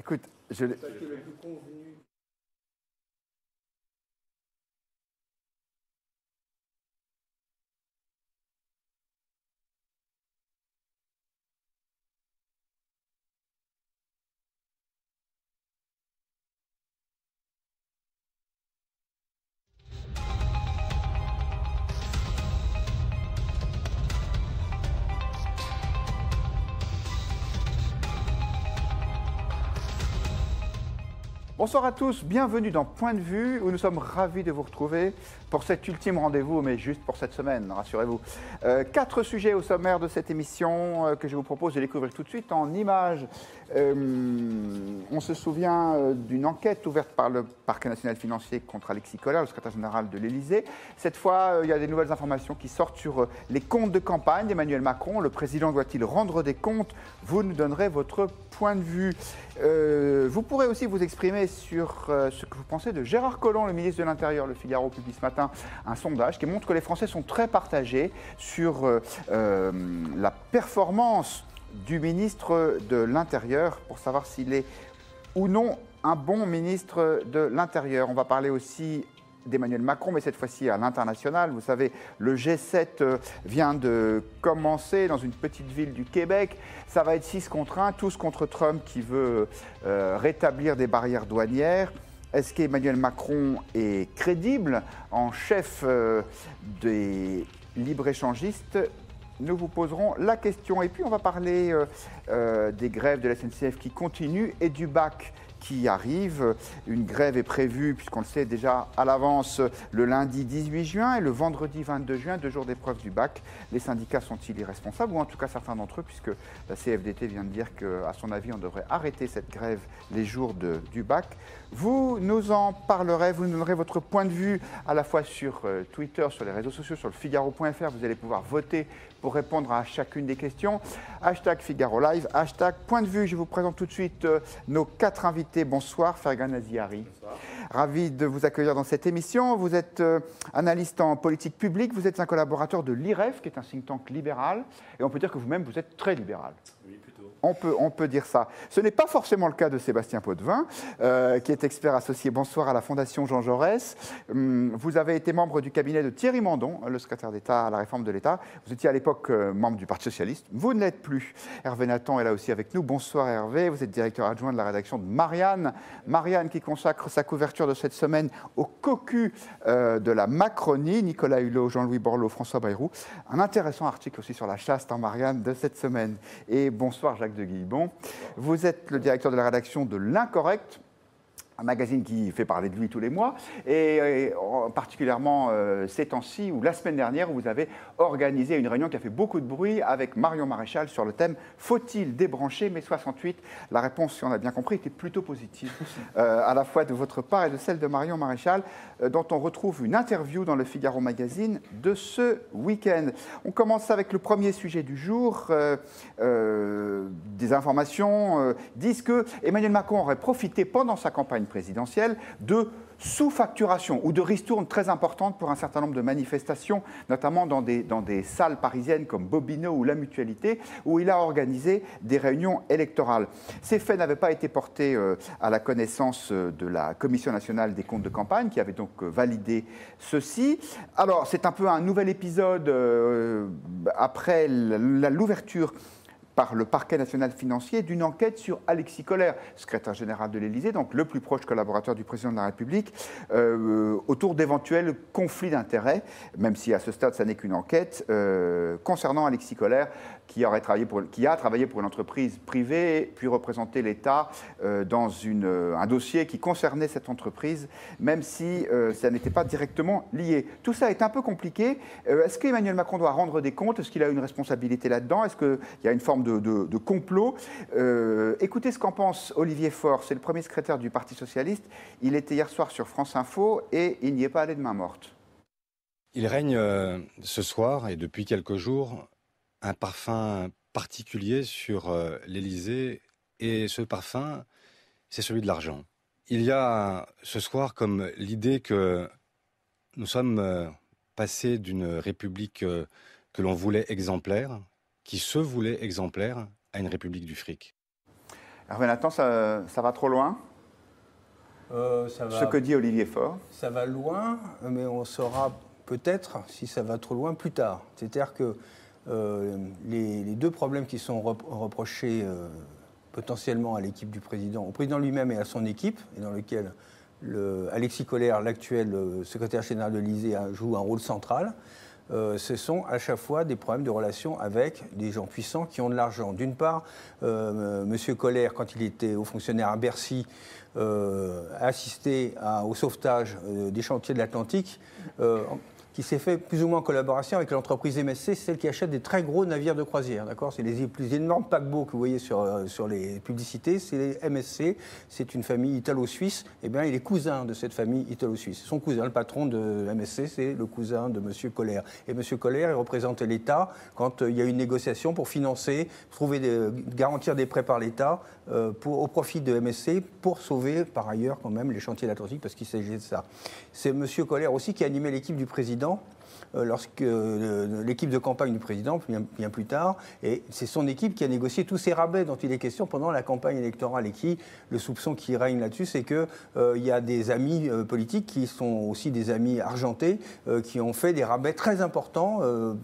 Écoute, je l'ai... Bonsoir à tous, bienvenue dans Point de Vue, où nous sommes ravis de vous retrouver pour cet ultime rendez-vous, mais juste pour cette semaine, rassurez-vous. 4 sujets au sommaire de cette émission que je vous propose de découvrir tout de suite en images. On se souvient d'une enquête ouverte par le Parquet national financier contre Alexis Kohler, le secrétaire général de l'Élysée. Cette fois, il y a des nouvelles informations qui sortent sur les comptes de campagne d'Emmanuel Macron. Le président doit-il rendre des comptes? Vous nous donnerez votre point de vue. Vous pourrez aussi vous exprimer sur ce que vous pensez de Gérard Collomb, le ministre de l'Intérieur. Le Figaro publie ce matin un sondage qui montre que les Français sont très partagés sur la performance du ministre de l'Intérieur pour savoir s'il est ou non un bon ministre de l'Intérieur. On va parler aussi d'Emmanuel Macron, mais cette fois-ci à l'international. Vous savez, le G7 vient de commencer dans une petite ville du Québec. Ça va être 6 contre 1, tous contre Trump qui veut rétablir des barrières douanières. Est-ce qu'Emmanuel Macron est crédible en chef des libre-échangistes? Nous vous poserons la question. Et puis on va parler des grèves de la SNCF qui continuent et du bac qui arrive. Une grève est prévue, puisqu'on le sait déjà à l'avance, le lundi 18 juin et le vendredi 22 juin, 2 jours d'épreuve du bac. Les syndicats sont-ils irresponsables, ou en tout cas certains d'entre eux, puisque la CFDT vient de dire qu'à son avis, on devrait arrêter cette grève les jours du bac. Vous nous en parlerez, vous nous donnerez votre point de vue à la fois sur Twitter, sur les réseaux sociaux, sur le Figaro.fr. Vous allez pouvoir voter pour répondre à chacune des questions. Hashtag Figaro Live, hashtag Point de Vue. Je vous présente tout de suite nos 4 invités. Bonsoir, Fergan Aziari. Bonsoir. Ravi de vous accueillir dans cette émission. Vous êtes analyste en politique publique, vous êtes un collaborateur de l'IREF, qui est un think tank libéral, et on peut dire que vous-même, vous êtes très libéral. Oui, plutôt. On peut dire ça. Ce n'est pas forcément le cas de Sébastien Potvin, qui est expert associé, bonsoir, à la Fondation Jean Jaurès. Vous avez été membre du cabinet de Thierry Mandon, le secrétaire d'État à la réforme de l'État. Vous étiez à l'époque membre du Parti socialiste. Vous ne l'êtes plus. Hervé Nathan est là aussi avec nous. Bonsoir Hervé. Vous êtes directeur adjoint de la rédaction de Marianne. Marianne qui consacre sa couverture de cette semaine au cocu de la Macronie. Nicolas Hulot, Jean-Louis Borloo, François Bayrou. Un intéressant article aussi sur la chasse dans Marianne de cette semaine. Et bonsoir Jacques de Guilbon. Vous êtes le directeur de la rédaction de L'Incorrect, un magazine qui fait parler de lui tous les mois, et particulièrement ces temps-ci, ou la semaine dernière, où vous avez organisé une réunion qui a fait beaucoup de bruit avec Marion Maréchal sur le thème « Faut-il débrancher mai 68 ?» La réponse, si on a bien compris, était plutôt positive, à la fois de votre part et de celle de Marion Maréchal, dont on retrouve une interview dans le Figaro Magazine de ce week-end. On commence avec le premier sujet du jour. Des informations disent que Emmanuel Macron aurait profité pendant sa campagne présidentielle de sous-facturation ou de ristournes très importantes pour un certain nombre de manifestations, notamment dans des salles parisiennes comme Bobino ou La Mutualité, où il a organisé des réunions électorales. Ces faits n'avaient pas été portés à la connaissance de la Commission nationale des comptes de campagne, qui avait donc validé ceci. Alors, c'est un peu un nouvel épisode après l'ouverture par le Parquet national financier d'une enquête sur Alexis Kohler, secrétaire général de l'Élysée, donc le plus proche collaborateur du président de la République, autour d'éventuels conflits d'intérêts, même si à ce stade, ça n'est qu'une enquête, concernant Alexis Kohler, qui a travaillé pour une entreprise privée, puis représenté l'État dans un dossier qui concernait cette entreprise, même si ça n'était pas directement lié. Tout ça est un peu compliqué. Est-ce qu'Emmanuel Macron doit rendre des comptes? Est-ce qu'il a une responsabilité là-dedans? Est-ce qu'il y a une forme de complot? Écoutez ce qu'en pense Olivier Faure, c'est le premier secrétaire du Parti socialiste. Il était hier soir sur France Info et il n'y est pas allé de main morte. Il règne ce soir et depuis quelques jours un parfum particulier sur l'Élysée, et ce parfum, c'est celui de l'argent. Il y a ce soir comme l'idée que nous sommes passés d'une république que l'on voulait exemplaire, qui se voulait exemplaire, à une république du fric. Hervé Nathan, ça va trop loin? Ce que dit Olivier Faure. Ça va loin, mais on saura peut-être si ça va trop loin plus tard. C'est-à-dire que les deux problèmes qui sont reprochés potentiellement à l'équipe du président, au président lui-même et à son équipe, et dans lequel Alexis Collère, l'actuel secrétaire général de l'Élysée, joue un rôle central, ce sont à chaque fois des problèmes de relations avec des gens puissants qui ont de l'argent. D'une part, M. Collère, quand il était haut fonctionnaire à Bercy, a assisté au sauvetage des chantiers de l'Atlantique, qui s'est fait plus ou moins en collaboration avec l'entreprise MSC, celle qui achète des très gros navires de croisière. D'accord, c'est les plus énormes paquebots que vous voyez sur les publicités, c'est les MSC, c'est une famille italo-suisse, et bien il est cousin de cette famille italo-suisse. Son cousin, le patron de MSC, c'est le cousin de M. Collère. Et M. Collère, il représentait l'État quand il y a eu une négociation pour financer, garantir des prêts par l'État au profit de MSC pour sauver par ailleurs quand même les chantiers de l'Atlantique, parce qu'il s'agit de ça. C'est M. Collère aussi qui animait l'équipe du président lorsque l'équipe de campagne du président, bien plus tard, et c'est son équipe qui a négocié tous ces rabais dont il est question pendant la campagne électorale, et le soupçon qui règne là-dessus, c'est qu'il y a des amis politiques qui sont aussi des amis argentés, qui ont fait des rabais très importants,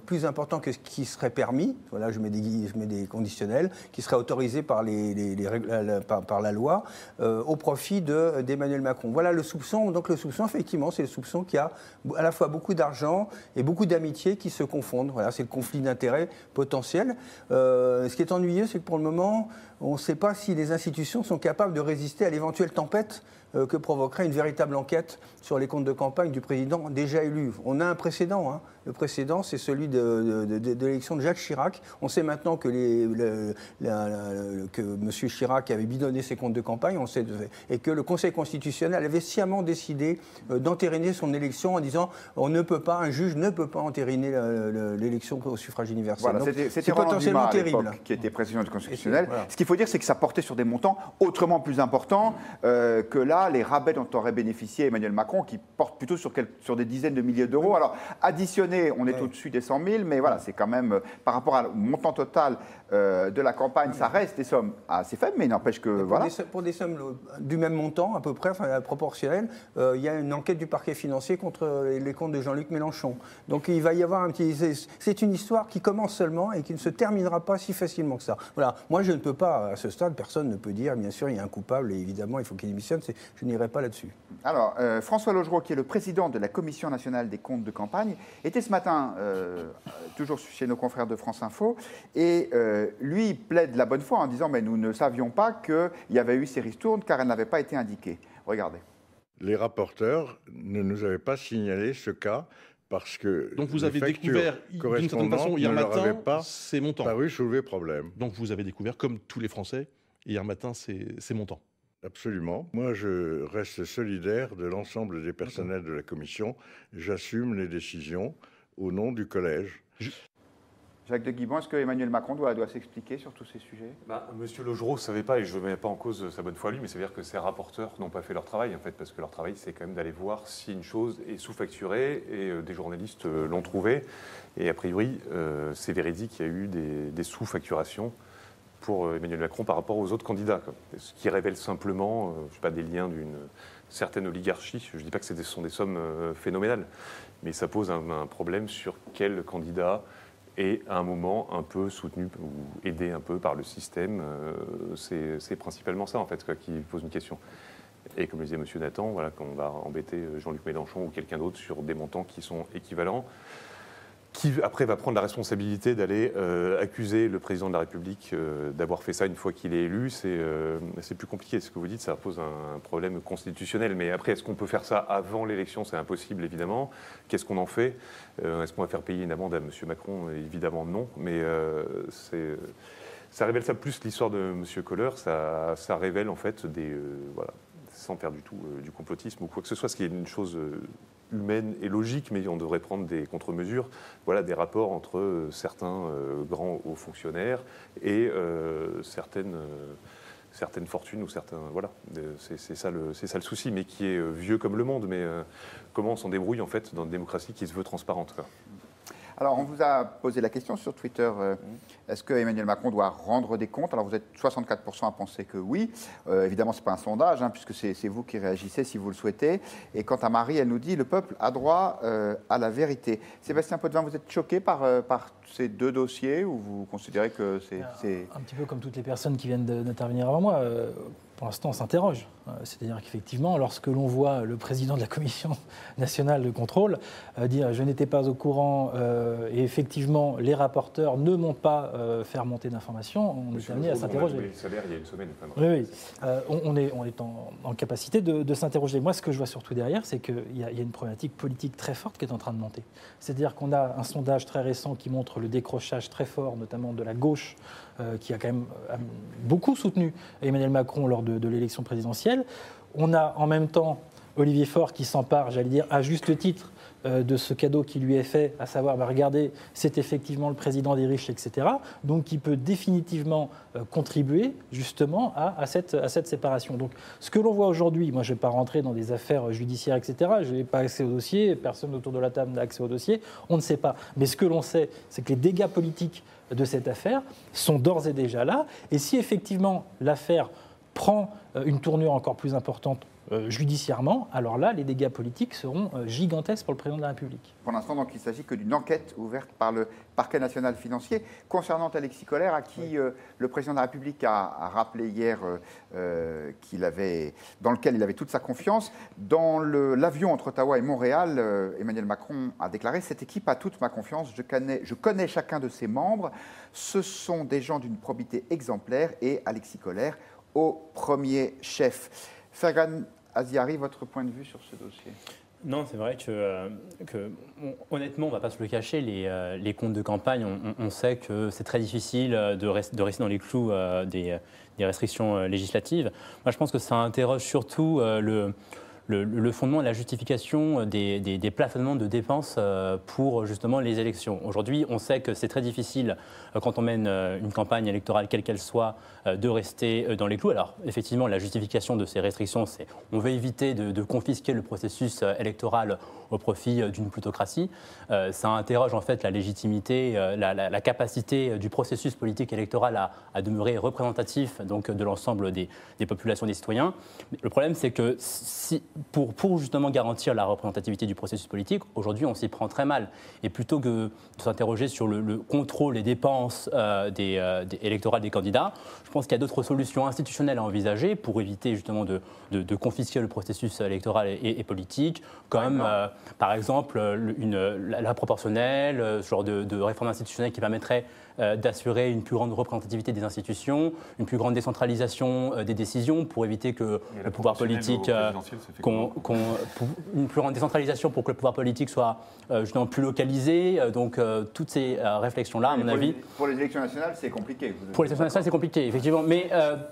plus importants que ce qui serait permis, voilà, je mets des conditionnels, qui seraient autorisés par la loi, au profit d'Emmanuel Macron. Voilà le soupçon. Donc le soupçon, effectivement, c'est le soupçon qu'il y a à la fois beaucoup d'argent et beaucoup d'amitiés qui se confondent. Voilà, c'est le conflit d'intérêts potentiel. Ce qui est ennuyeux, c'est que pour le moment, on ne sait pas si les institutions sont capables de résister à l'éventuelle tempête que provoquerait une véritable enquête sur les comptes de campagne du président déjà élu. On a un précédent. Hein. Le précédent, c'est celui de l'élection de Jacques Chirac. On sait maintenant que M. Chirac avait bidonné ses comptes de campagne, et que le Conseil constitutionnel avait sciemment décidé d'entériner son élection en disant un juge ne peut pas entériner l'élection au suffrage universel. Voilà, c'était Roland Dumas, terrible, qui était président du Conseil constitutionnel. Voilà. Ce qu'il faut dire, c'est que ça portait sur des montants autrement plus importants que là, les rabais dont aurait bénéficié Emmanuel Macron, qui portent plutôt sur des dizaines de milliers d'euros. Alors, additionné, on est au-dessus des 100 000, mais voilà, c'est quand même, par rapport au montant total de la campagne, ça reste des sommes assez faibles, mais il n'empêche que... Pour des sommes du même montant, à peu près, enfin proportionnelles, il y a une enquête du parquet financier contre les comptes de Jean-Luc Mélenchon. Donc il va y avoir un petit... C'est une histoire qui commence seulement et qui ne se terminera pas si facilement que ça. Voilà, moi je ne peux pas, à ce stade, personne ne peut dire, bien sûr, il y a un coupable et évidemment il faut qu'il démissionne, je n'irai pas là-dessus. Alors, François Logereau, qui est le président de la Commission nationale des comptes de campagne, était ce matin, toujours chez nos confrères de France Info, et lui plaide la bonne foi en disant « mais nous ne savions pas qu'il y avait eu ces ristournes car elles n'avaient pas été indiquées ». Regardez. Les rapporteurs ne nous avaient pas signalé ce cas parce que donc vous avez découvert d'une certaine façon hier matin ces montants. Paru soulever problème. Donc vous avez découvert, comme tous les Français, hier matin ces montants. Absolument. Moi, je reste solidaire de l'ensemble des personnels de la Commission. J'assume les décisions au nom du collège. Jacques de Guibon, est-ce que Emmanuel Macron doit s'expliquer sur tous ces sujets? Monsieur Logereau ne savait pas, et je ne mets pas en cause sa bonne foi lui, mais ça veut dire que ces rapporteurs n'ont pas fait leur travail, en fait, parce que leur travail, c'est quand même d'aller voir si une chose est sous-facturée, et des journalistes l'ont trouvé. Et a priori, c'est véridique, il y a eu des sous-facturations pour Emmanuel Macron par rapport aux autres candidats, quoi. Ce qui révèle simplement des liens d'une certaine oligarchie. Je ne dis pas que ce sont des sommes phénoménales, mais ça pose un problème sur quel candidat est à un moment un peu soutenu ou aidé un peu par le système. C'est principalement ça en fait, qui pose une question. Et comme le disait M. Nathan, voilà, quand on va embêter Jean-Luc Mélenchon ou quelqu'un d'autre sur des montants qui sont équivalents, qui après va prendre la responsabilité d'aller accuser le président de la République d'avoir fait ça une fois qu'il est élu, c'est plus compliqué. Ce que vous dites, ça pose un problème constitutionnel. Mais après, est-ce qu'on peut faire ça avant l'élection? C'est impossible, évidemment. Qu'est-ce qu'on en fait? Est-ce qu'on va faire payer une amende à M. Macron? Évidemment, non. Mais ça révèle ça plus l'histoire de M. Collère. Ça révèle, en fait, voilà, sans faire du tout du complotisme ou quoi que ce soit, ce qui est une chose humaine et logique, mais on devrait prendre des contre-mesures. Voilà, des rapports entre certains grands hauts fonctionnaires et certaines fortunes ou certains... Voilà, c'est ça le souci, mais qui est vieux comme le monde. Mais comment on s'en débrouille, en fait, dans une démocratie qui se veut transparente, quoi. Alors, on vous a posé la question sur Twitter. Est-ce que Emmanuel Macron doit rendre des comptes? Alors, vous êtes 64% à penser que oui. Évidemment, ce n'est pas un sondage, puisque c'est vous qui réagissez si vous le souhaitez. Et quant à Marie, elle nous dit « Le peuple a droit à la vérité ». Sébastien Potvin, vous êtes choqué par ces deux dossiers ou vous considérez que c'est... Un petit peu comme toutes les personnes qui viennent d'intervenir avant moi. Pour l'instant, on s'interroge. C'est-à-dire qu'effectivement, lorsque l'on voit le président de la Commission nationale de contrôle dire « je n'étais pas au courant et effectivement, les rapporteurs ne m'ont pas fait remonter d'informations », on est amené à s'interroger. Le salaire, il y a une semaine. Oui. On est en capacité de s'interroger. Moi, ce que je vois surtout derrière, c'est qu'il y a une problématique politique très forte qui est en train de monter. C'est-à-dire qu'on a un sondage très récent qui montre le décrochage très fort, notamment de la gauche, qui a quand même beaucoup soutenu Emmanuel Macron lors de l'élection présidentielle. On a en même temps Olivier Faure qui s'empare, j'allais dire, à juste titre, de ce cadeau qui lui est fait, à savoir, regardez, c'est effectivement le président des riches, etc. Donc, qui peut définitivement contribuer justement à cette séparation. Donc, ce que l'on voit aujourd'hui, moi je ne vais pas rentrer dans des affaires judiciaires, etc. Je n'ai pas accès au dossier, personne autour de la table n'a accès au dossier, on ne sait pas. Mais ce que l'on sait, c'est que les dégâts politiques de cette affaire sont d'ores et déjà là. Et si effectivement l'affaire prend une tournure encore plus importante judiciairement, alors là, les dégâts politiques seront gigantesques pour le président de la République. Pour l'instant, donc, il s'agit que d'une enquête ouverte par le parquet national financier concernant Alexis Kohler, à qui le président de la République a rappelé hier dans lequel il avait toute sa confiance. Dans l'avion entre Ottawa et Montréal, Emmanuel Macron a déclaré « Cette équipe a toute ma confiance, je connais chacun de ses membres, ce sont des gens d'une probité exemplaire et Alexis Kohler au premier chef ». Fergan Aziari, votre point de vue sur ce dossier? Non, c'est vrai que honnêtement, on ne va pas se le cacher, les comptes de campagne, on sait que c'est très difficile de rester dans les clous des restrictions législatives. Moi, je pense que ça interroge surtout le fondement et la justification des plafonnements de dépenses pour justement les élections. Aujourd'hui, on sait que c'est très difficile quand on mène une campagne électorale, quelle qu'elle soit, de rester dans les clous. Alors, effectivement, la justification de ces restrictions, c'est on veut éviter de confisquer le processus électoral au profit d'une plutocratie. Ça interroge en fait la légitimité, la capacité du processus politique électoral à demeurer représentatif donc, de l'ensemble des populations, des citoyens. Le problème, c'est que pour justement garantir la représentativité du processus politique, aujourd'hui, on s'y prend très mal. Et plutôt que de s'interroger sur le contrôle des dépenses électorales des candidats, je pense qu'il y a d'autres solutions institutionnelles à envisager pour éviter justement de confisquer le processus électoral et politique, comme par exemple la proportionnelle, ce genre de réforme institutionnelle qui permettrait d'assurer une plus grande représentativité des institutions, une plus grande décentralisation des décisions pour éviter que le pouvoir politique, une plus grande décentralisation pour que le pouvoir politique soit justement plus localisé. Donc toutes ces réflexions-là, à mon avis. Pour les élections nationales, c'est compliqué. Pour les élections nationales, c'est compliqué, effectivement. Mais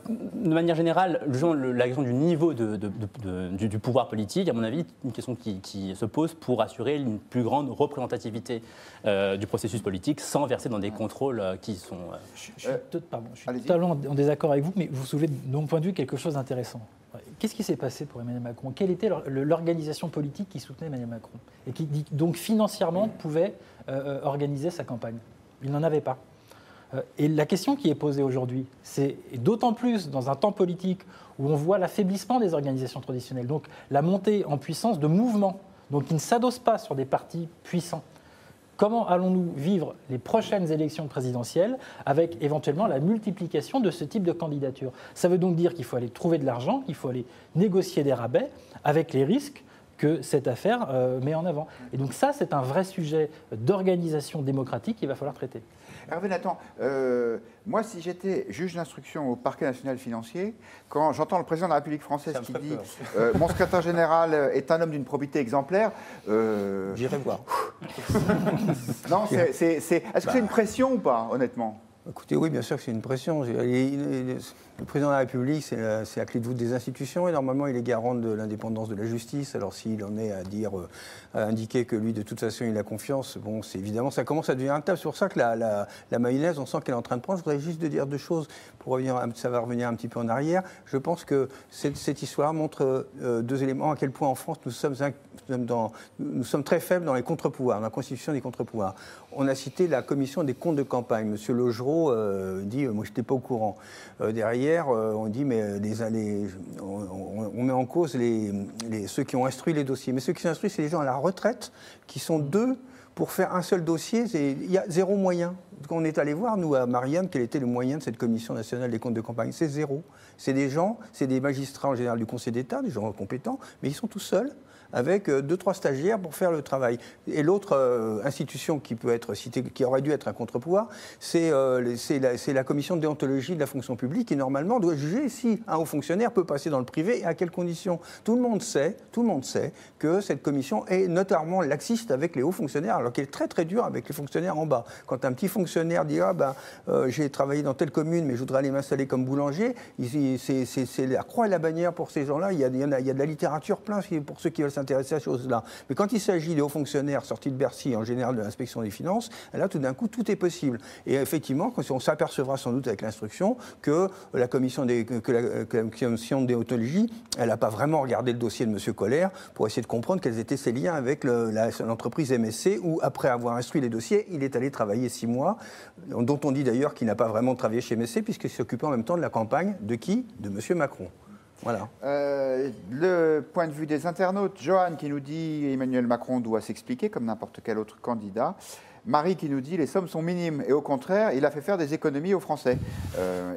de manière générale, la question du niveau du pouvoir politique, à mon avis, une question qui se pose pour assurer une plus grande représentativité du processus politique sans verser dans des contrôles qui sont... Je suis totalement en désaccord avec vous, mais vous soulevez de mon point de vue quelque chose d'intéressant. Qu'est-ce qui s'est passé pour Emmanuel Macron? Quelle était l'organisation politique qui soutenait Emmanuel Macron et qui donc financièrement pouvait organiser sa campagne? Il n'en avait pas. Et la question qui est posée aujourd'hui, c'est d'autant plus dans un temps politique où on voit l'affaiblissement des organisations traditionnelles, donc la montée en puissance de mouvements, donc qui ne s'adossent pas sur des partis puissants. Comment allons-nous vivre les prochaines élections présidentielles avec éventuellement la multiplication de ce type de candidature? Ça veut donc dire qu'il faut aller trouver de l'argent, qu'il faut aller négocier des rabais avec les risques que cette affaire met en avant. Et donc ça, c'est un vrai sujet d'organisation démocratique qu'il va falloir traiter. Hervé Nathan, moi, si j'étais juge d'instruction au parquet national financier, quand j'entends le président de la République française qui dit « Mon secrétaire général est un homme d'une probité exemplaire », j'irai voir. Non, est-ce que c'est une pression ou pas, honnêtement? Écoutez, oui, bien sûr que c'est une pression. Le président de la République, c'est la clé de voûte des institutions et normalement, il est garant de l'indépendance de la justice. Alors, s'il en est à indiquer que lui, de toute façon, il a confiance, bon, c'est évidemment, ça commence à devenir intable. C'est pour ça que la mayonnaise, on sent qu'elle est en train de prendre. Je voudrais juste dire deux choses pour revenir, ça va revenir un petit peu en arrière. Je pense que cette histoire montre deux éléments. À quel point en France, nous sommes très faibles dans les contre-pouvoirs, dans la constitution des contre-pouvoirs. On a cité la commission des comptes de campagne. Monsieur Logereau dit, moi, je n'étais pas au courant. Derrière, on dit, mais on met en cause ceux qui ont instruit les dossiers. Mais ceux qui sont instruits, c'est les gens à la retraite qui sont deux pour faire un seul dossier. Il y a zéro moyen. Quand on est allé voir, nous, à Marianne, quel était le moyen de cette commission nationale des comptes de campagne. C'est zéro. C'est des gens, c'est des magistrats en général du Conseil d'État, des gens compétents, mais ils sont tout seuls, avec 2-3 stagiaires pour faire le travail. Et l'autre institution qui peut être citée, qui aurait dû être un contre-pouvoir, c'est la commission de déontologie de la fonction publique qui, normalement, doit juger si un haut fonctionnaire peut passer dans le privé et à quelles conditions. Tout le monde sait que cette commission est notamment laxiste avec les hauts fonctionnaires, alors qu'elle est très très dure avec les fonctionnaires en bas. Quand un petit fonctionnaire dit j'ai travaillé dans telle commune, mais je voudrais aller m'installer comme boulanger, c'est la croix et la bannière pour ces gens-là. Il y a de la littérature plein pour ceux qui veulent s'intéresser à ces choses-là. Mais quand il s'agit des hauts fonctionnaires sortis de Bercy, en général de l'inspection des finances, là, tout d'un coup, tout est possible. Et effectivement, on s'apercevra sans doute avec l'instruction que la commission de déontologie, elle n'a pas vraiment regardé le dossier de M. Koller pour essayer de comprendre quels étaient ses liens avec l'entreprise MSC, où, après avoir instruit les dossiers, il est allé travailler 6 mois, dont on dit d'ailleurs qu'il n'a pas vraiment travaillé chez MSC, puisqu'il s'occupait en même temps de la campagne de qui ? De M. Macron. Voilà. Le point de vue des internautes, Johan qui nous dit Emmanuel Macron doit s'expliquer comme n'importe quel autre candidat. Marie qui nous dit les sommes sont minimes et au contraire, il a fait faire des économies aux Français.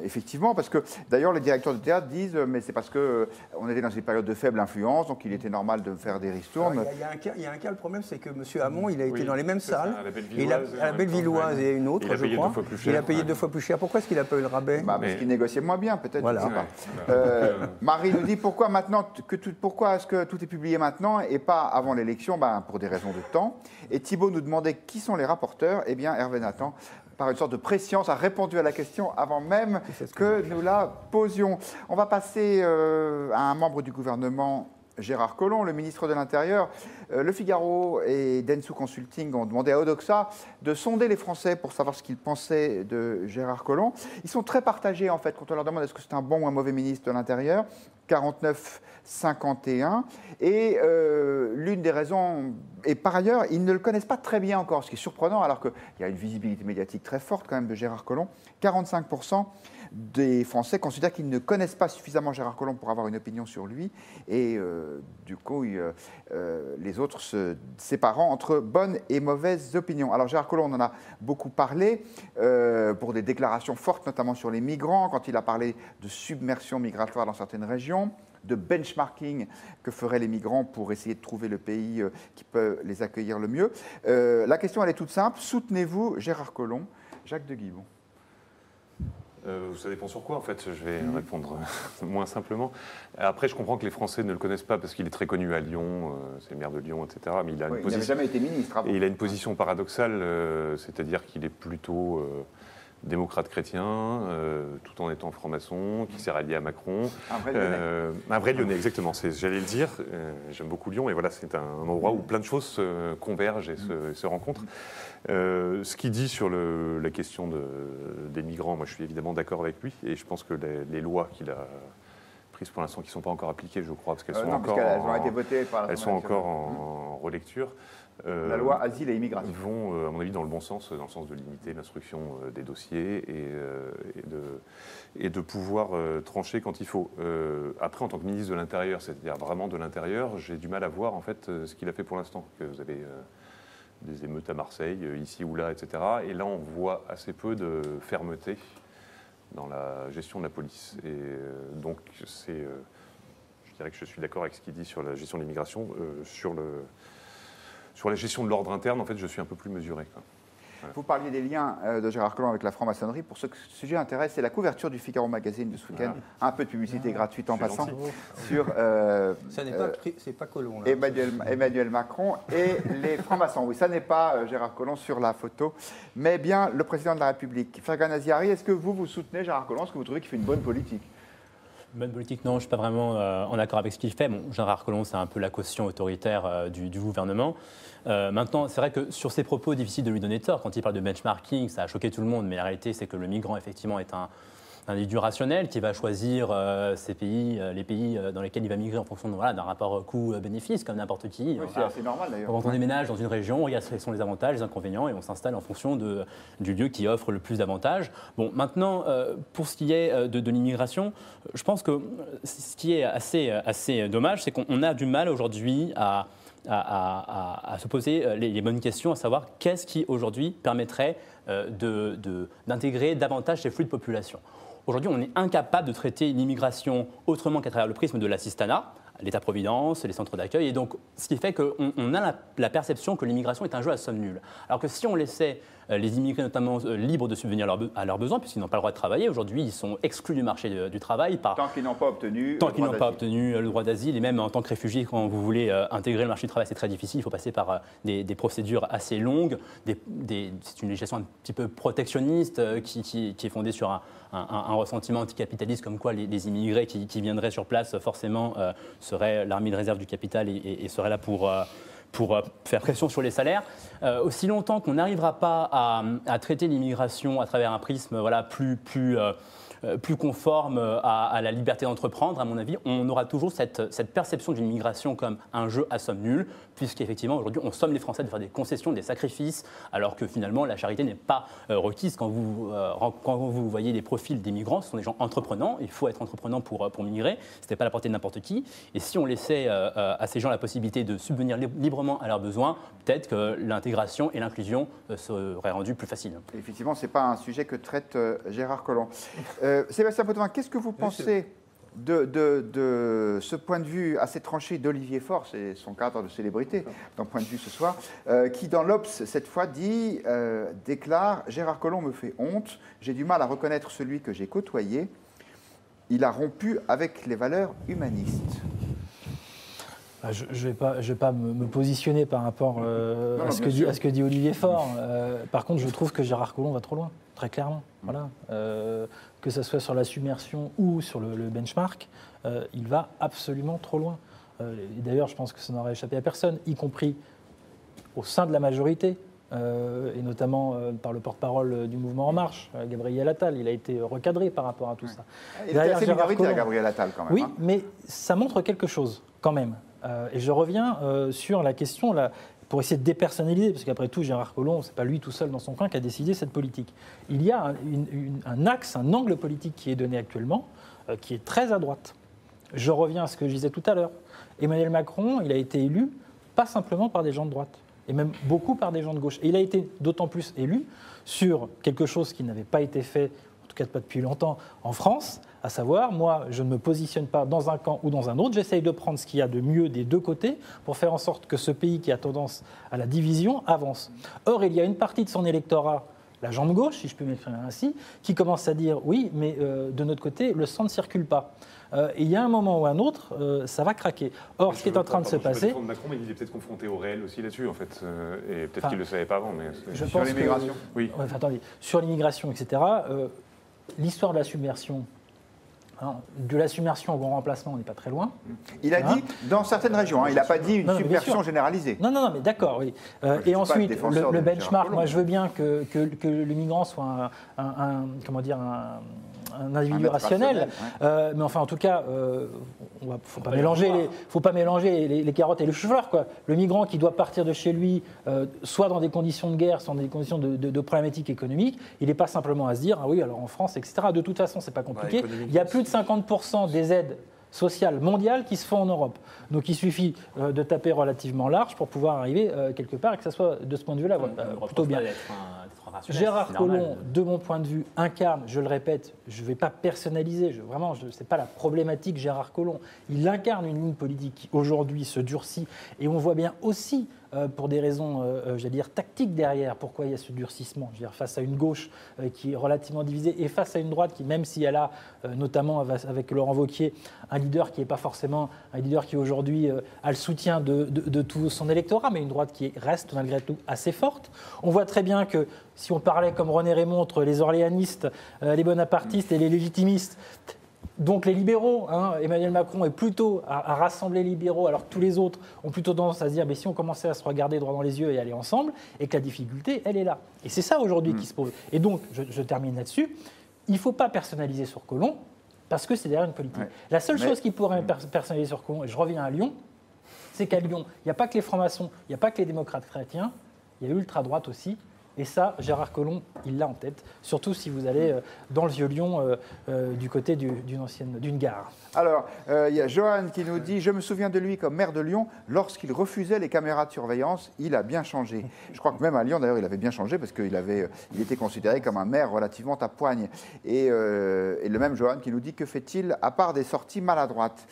Effectivement, parce que d'ailleurs les directeurs de théâtre disent mais c'est parce qu'on était dans une période de faible influence, donc il était normal de faire des ristournes. Il y a un cas, le problème c'est que M. Hamon, il a été dans les mêmes salles, à la Bellevilloise et une autre, je crois. Il a payé 2 fois plus cher. Pourquoi est-ce qu'il n'a pas eu le rabais ? Parce qu'il négociait moins bien, peut-être. Voilà. Je sais pas. Marie nous dit pourquoi est-ce que tout est publié maintenant et pas avant l'élection ? Pour des raisons de temps. Et Thibault nous demandait qui sont les rapporteurs. Eh bien, Hervé Nathan, par une sorte de prescience, a répondu à la question avant même que nous la posions. On va passer à un membre du gouvernement, Gérard Collomb, le ministre de l'Intérieur. Le Figaro et Dentsu Consulting ont demandé à Odoxa de sonder les Français pour savoir ce qu'ils pensaient de Gérard Collomb. Ils sont très partagés, en fait, quand on leur demande est-ce que c'est un bon ou un mauvais ministre de l'Intérieur. 49-51. Et l'une des raisons, et par ailleurs, ils ne le connaissent pas très bien encore, ce qui est surprenant, alors qu'il y a une visibilité médiatique très forte quand même de Gérard Collomb. 45% des Français considèrent qu'ils ne connaissent pas suffisamment Gérard Collomb pour avoir une opinion sur lui. Et du coup, les autres se séparant entre bonnes et mauvaises opinions. Alors Gérard Collomb, on en a beaucoup parlé pour des déclarations fortes, notamment sur les migrants, quand il a parlé de submersion migratoire dans certaines régions, de benchmarking que feraient les migrants pour essayer de trouver le pays qui peut les accueillir le mieux. La question, elle est toute simple. Soutenez-vous Gérard Collomb ? Jacques de Guibon. Ça dépend sur quoi, en fait. Je vais répondre moins simplement. Après, je comprends que les Français ne le connaissent pas parce qu'il est très connu à Lyon, c'est le maire de Lyon, etc. Mais il n'avait jamais été ministre avant. Et il a une position paradoxale, c'est-à-dire qu'il est plutôt démocrate chrétien, tout en étant franc-maçon, qui s'est rallié à Macron. Un vrai Lyonnais, exactement. J'allais le dire. J'aime beaucoup Lyon et voilà, c'est un endroit où plein de choses convergent et se rencontrent. Ce qu'il dit sur la question des migrants, moi je suis évidemment d'accord avec lui et je pense que les lois qu'il a prises pour l'instant qui ne sont pas encore appliquées, je crois, parce qu'elles sont encore ont été votées par elles sont encore en relecture. La loi Asile et Immigration. Ils vont, à mon avis, dans le bon sens, dans le sens de limiter l'instruction des dossiers et de pouvoir trancher quand il faut. Après, en tant que ministre de l'Intérieur, c'est-à-dire vraiment de l'Intérieur, j'ai du mal à voir en fait ce qu'il a fait pour l'instant. Vous avez des émeutes à Marseille, ici ou là, etc. Et là, on voit assez peu de fermeté dans la gestion de la police. Et donc, je dirais que je suis d'accord avec ce qu'il dit sur la gestion de l'immigration. Sur la gestion de l'ordre interne, en fait, je suis un peu plus mesuré, quoi. Vous parliez des liens de Gérard Collomb avec la franc-maçonnerie. Pour ce sujet intéresse, c'est la couverture du Figaro Magazine de ce week-end. Un peu de publicité gratuite en passant sur c'est pas Collomb, là. Emmanuel Macron et les francs-maçons. Oui, ça n'est pas Gérard Collomb sur la photo, mais bien le président de la République. Fergan Aziari, est-ce que vous soutenez Gérard Collomb? Est-ce que vous trouvez qu'il fait une bonne politique? Bonne politique, non, je ne suis pas vraiment en accord avec ce qu'il fait. Bon, Gérard Collomb, c'est un peu la caution autoritaire du gouvernement. Maintenant, c'est vrai que sur ses propos, difficile de lui donner tort. Quand il parle de benchmarking, ça a choqué tout le monde, mais la réalité, c'est que le migrant, effectivement, est un individu rationnel qui va choisir les pays dans lesquels il va migrer en fonction d'un rapport coût-bénéfice, comme n'importe qui. Oui, c'est assez normal d'ailleurs. Quand on déménage dans une région, on regarde quels sont les avantages, les inconvénients, et on s'installe en fonction du lieu qui offre le plus d'avantages. Bon, maintenant, pour ce qui est de l'immigration, je pense que ce qui est assez dommage, c'est qu'on a du mal aujourd'hui à se poser les bonnes questions, à savoir qu'est-ce qui aujourd'hui permettrait d'intégrer davantage ces flux de population. Aujourd'hui, on est incapable de traiter l'immigration autrement qu'à travers le prisme de l'assistanat, l'État-providence, les centres d'accueil, et donc ce qui fait qu'on a la perception que l'immigration est un jeu à somme nulle. Alors que si on laissait les immigrés notamment libres de subvenir à leurs besoins, puisqu'ils n'ont pas le droit de travailler, aujourd'hui ils sont exclus du marché du travail tant qu'ils n'ont pas obtenu le droit d'asile, et même en tant que réfugié, quand vous voulez intégrer le marché du travail, c'est très difficile, il faut passer par des procédures assez longues, c'est une législation un petit peu protectionniste qui est fondée sur un ressentiment anticapitaliste, comme quoi les immigrés qui viendraient sur place forcément seraient l'armée de réserve du capital et seraient là pour faire pression sur les salaires. Aussi longtemps qu'on n'arrivera pas à traiter l'immigration à travers un prisme plus conforme à la liberté d'entreprendre, à mon avis, on aura toujours cette perception d'une immigration comme un jeu à somme nulle, puisqu'effectivement, aujourd'hui, on somme les Français de faire des concessions, des sacrifices, alors que finalement, la charité n'est pas requise. Quand vous voyez les profils des migrants, ce sont des gens entreprenants, il faut être entreprenant pour migrer, ce n'est pas la portée de n'importe qui, et si on laissait à ces gens la possibilité de subvenir librement à leurs besoins, peut-être que l'intégration et l'inclusion seraient rendues plus faciles. Effectivement, ce n'est pas un sujet que traite Gérard Collomb. Sébastien Potvin, qu'est-ce que vous pensez de ce point de vue assez tranché d'Olivier Faure, c'est son cadre de célébrité, d'un point de vue ce soir, qui dans l'Obs, cette fois, déclare « Gérard Collomb me fait honte, j'ai du mal à reconnaître celui que j'ai côtoyé, il a rompu avec les valeurs humanistes ». Je ne vais pas me positionner par rapport à ce que dit Olivier Faure. Par contre, je trouve que Gérard Collomb va trop loin, très clairement. Voilà. Que ce soit sur la submersion ou sur le benchmark, il va absolument trop loin. Et d'ailleurs, je pense que ça n'aurait échappé à personne, y compris au sein de la majorité, et notamment par le porte-parole du mouvement En Marche, Gabriel Attal. Il a été recadré par rapport à tout ça. Il était assez minoritaire, Gabriel Attal, quand même. Oui, mais ça montre quelque chose, quand même. Et je reviens sur la question, là, pour essayer de dépersonnaliser, parce qu'après tout, Gérard Collomb, ce n'est pas lui tout seul dans son coin qui a décidé cette politique. Il y a un axe, un angle politique qui est donné actuellement, qui est très à droite. Je reviens à ce que je disais tout à l'heure. Emmanuel Macron, il a été élu pas simplement par des gens de droite, et même beaucoup par des gens de gauche. Et il a été d'autant plus élu sur quelque chose qui n'avait pas été fait, en tout cas pas depuis longtemps, en France, à savoir, moi, je ne me positionne pas dans un camp ou dans un autre, j'essaye de prendre ce qu'il y a de mieux des deux côtés pour faire en sorte que ce pays qui a tendance à la division avance. Or, il y a une partie de son électorat, la jambe gauche, si je peux m'exprimer ainsi, qui commence à dire, oui, mais de notre côté, le sang ne circule pas. Et il y a un moment ou un autre, ça va craquer. Or, ce qui est en train de se passer... Macron, mais il est peut-être confronté au réel aussi là-dessus, en fait. Et peut-être qu'il ne le savait pas avant, mais... Sur l'immigration. Oui. Attendez, sur l'immigration, etc., l'histoire de la submersion... de la submersion au grand remplacement, on n'est pas très loin. Il a dit dans certaines régions, il n'a pas dit une submersion généralisée. Non, mais d'accord, oui. Et ensuite, le benchmark, moi je veux bien que le migrant soit un individu rationnel, mais enfin en tout cas, faut pas mélanger les carottes et les choux-fleurs, quoi. Le migrant qui doit partir de chez lui, soit dans des conditions de guerre, soit dans des conditions de problématiques économiques, il n'est pas simplement à se dire, ah oui, alors en France, etc. De toute façon, c'est pas compliqué. Il y a plus de 50% des aides sociales mondiales qui se font en Europe. Donc il suffit de taper relativement large pour pouvoir arriver quelque part et que ça soit de ce point de vue-là plutôt bien. Gérard Collomb, de mon point de vue, incarne, je le répète, je ne vais pas personnaliser, ce n'est pas la problématique Gérard Collomb. Il incarne une ligne politique qui aujourd'hui se durcit et on voit bien aussi pour des raisons, j'allais dire, tactiques derrière. Pourquoi il y a ce durcissement? Je veux dire, face à une gauche qui est relativement divisée et face à une droite qui, même si elle a, notamment avec Laurent Wauquiez, un leader qui n'est pas forcément un leader qui aujourd'hui a le soutien de tout son électorat, mais une droite qui reste malgré tout assez forte. On voit très bien que si on parlait comme René Raymond entre les orléanistes, les bonapartistes et les légitimistes, donc les libéraux, Emmanuel Macron est plutôt à rassembler les libéraux alors que tous les autres ont plutôt tendance à se dire mais si on commençait à se regarder droit dans les yeux et aller ensemble, et que la difficulté, elle est là. Et c'est ça aujourd'hui qui se pose. Et donc, je termine là-dessus, il ne faut pas personnaliser sur Collomb parce que c'est derrière une politique. Ouais. La seule chose qui pourrait personnaliser sur Collomb, et je reviens à Lyon, c'est qu'à Lyon, il n'y a pas que les francs-maçons, il n'y a pas que les démocrates chrétiens, il y a l'ultra-droite aussi. Et ça, Gérard Collomb, il l'a en tête, surtout si vous allez dans le Vieux-Lyon, du côté d'une gare. Alors, il y a Johan qui nous dit « Je me souviens de lui comme maire de Lyon, lorsqu'il refusait les caméras de surveillance, il a bien changé. » Je crois que même à Lyon, d'ailleurs, il avait bien changé parce qu'il était considéré comme un maire relativement à poigne. Et le même Johan qui nous dit « Que fait-il à part des sorties maladroites ?»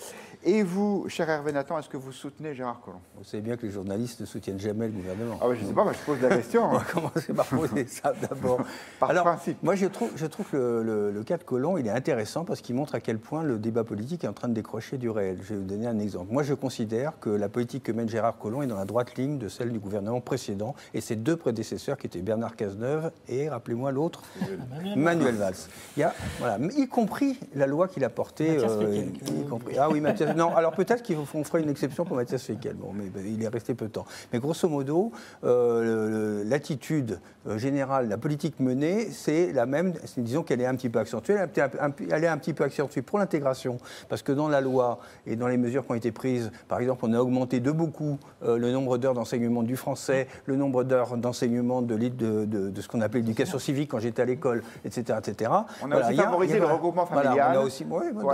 Et vous, cher Hervé Nathan, est-ce que vous soutenez Gérard Collomb? Vous savez bien que les journalistes ne soutiennent jamais le gouvernement. Ah ouais, je ne sais pas, moi, je pose la question. On va commencer par poser ça d'abord. Par principe. Moi, je trouve que le cas de Collomb, il est intéressant parce qu'il montre à quel point le débat politique est en train de décrocher du réel. Je vais vous donner un exemple. Moi, je considère que la politique que mène Gérard Collomb est dans la droite ligne de celle du gouvernement précédent et ses deux prédécesseurs qui étaient Bernard Cazeneuve et, rappelez-moi l'autre, Manuel Valls. Il y a, voilà, y compris la loi qu'il a portée. Ah oui, Mathias. Non, alors peut-être qu'on ferait une exception pour Mathias Fekl. Bon, mais il est resté peu de temps. Mais grosso modo, l'attitude générale, la politique menée, c'est la même. Disons qu'elle est un petit peu accentuée. Elle est un petit peu accentuée pour l'intégration, parce que dans la loi et dans les mesures qui ont été prises, par exemple, on a augmenté de beaucoup le nombre d'heures d'enseignement du français, le nombre d'heures d'enseignement de ce qu'on appelait l'éducation civique quand j'étais à l'école, etc., etc. On a aussi favorisé le regroupement familial. Voilà, on a aussi,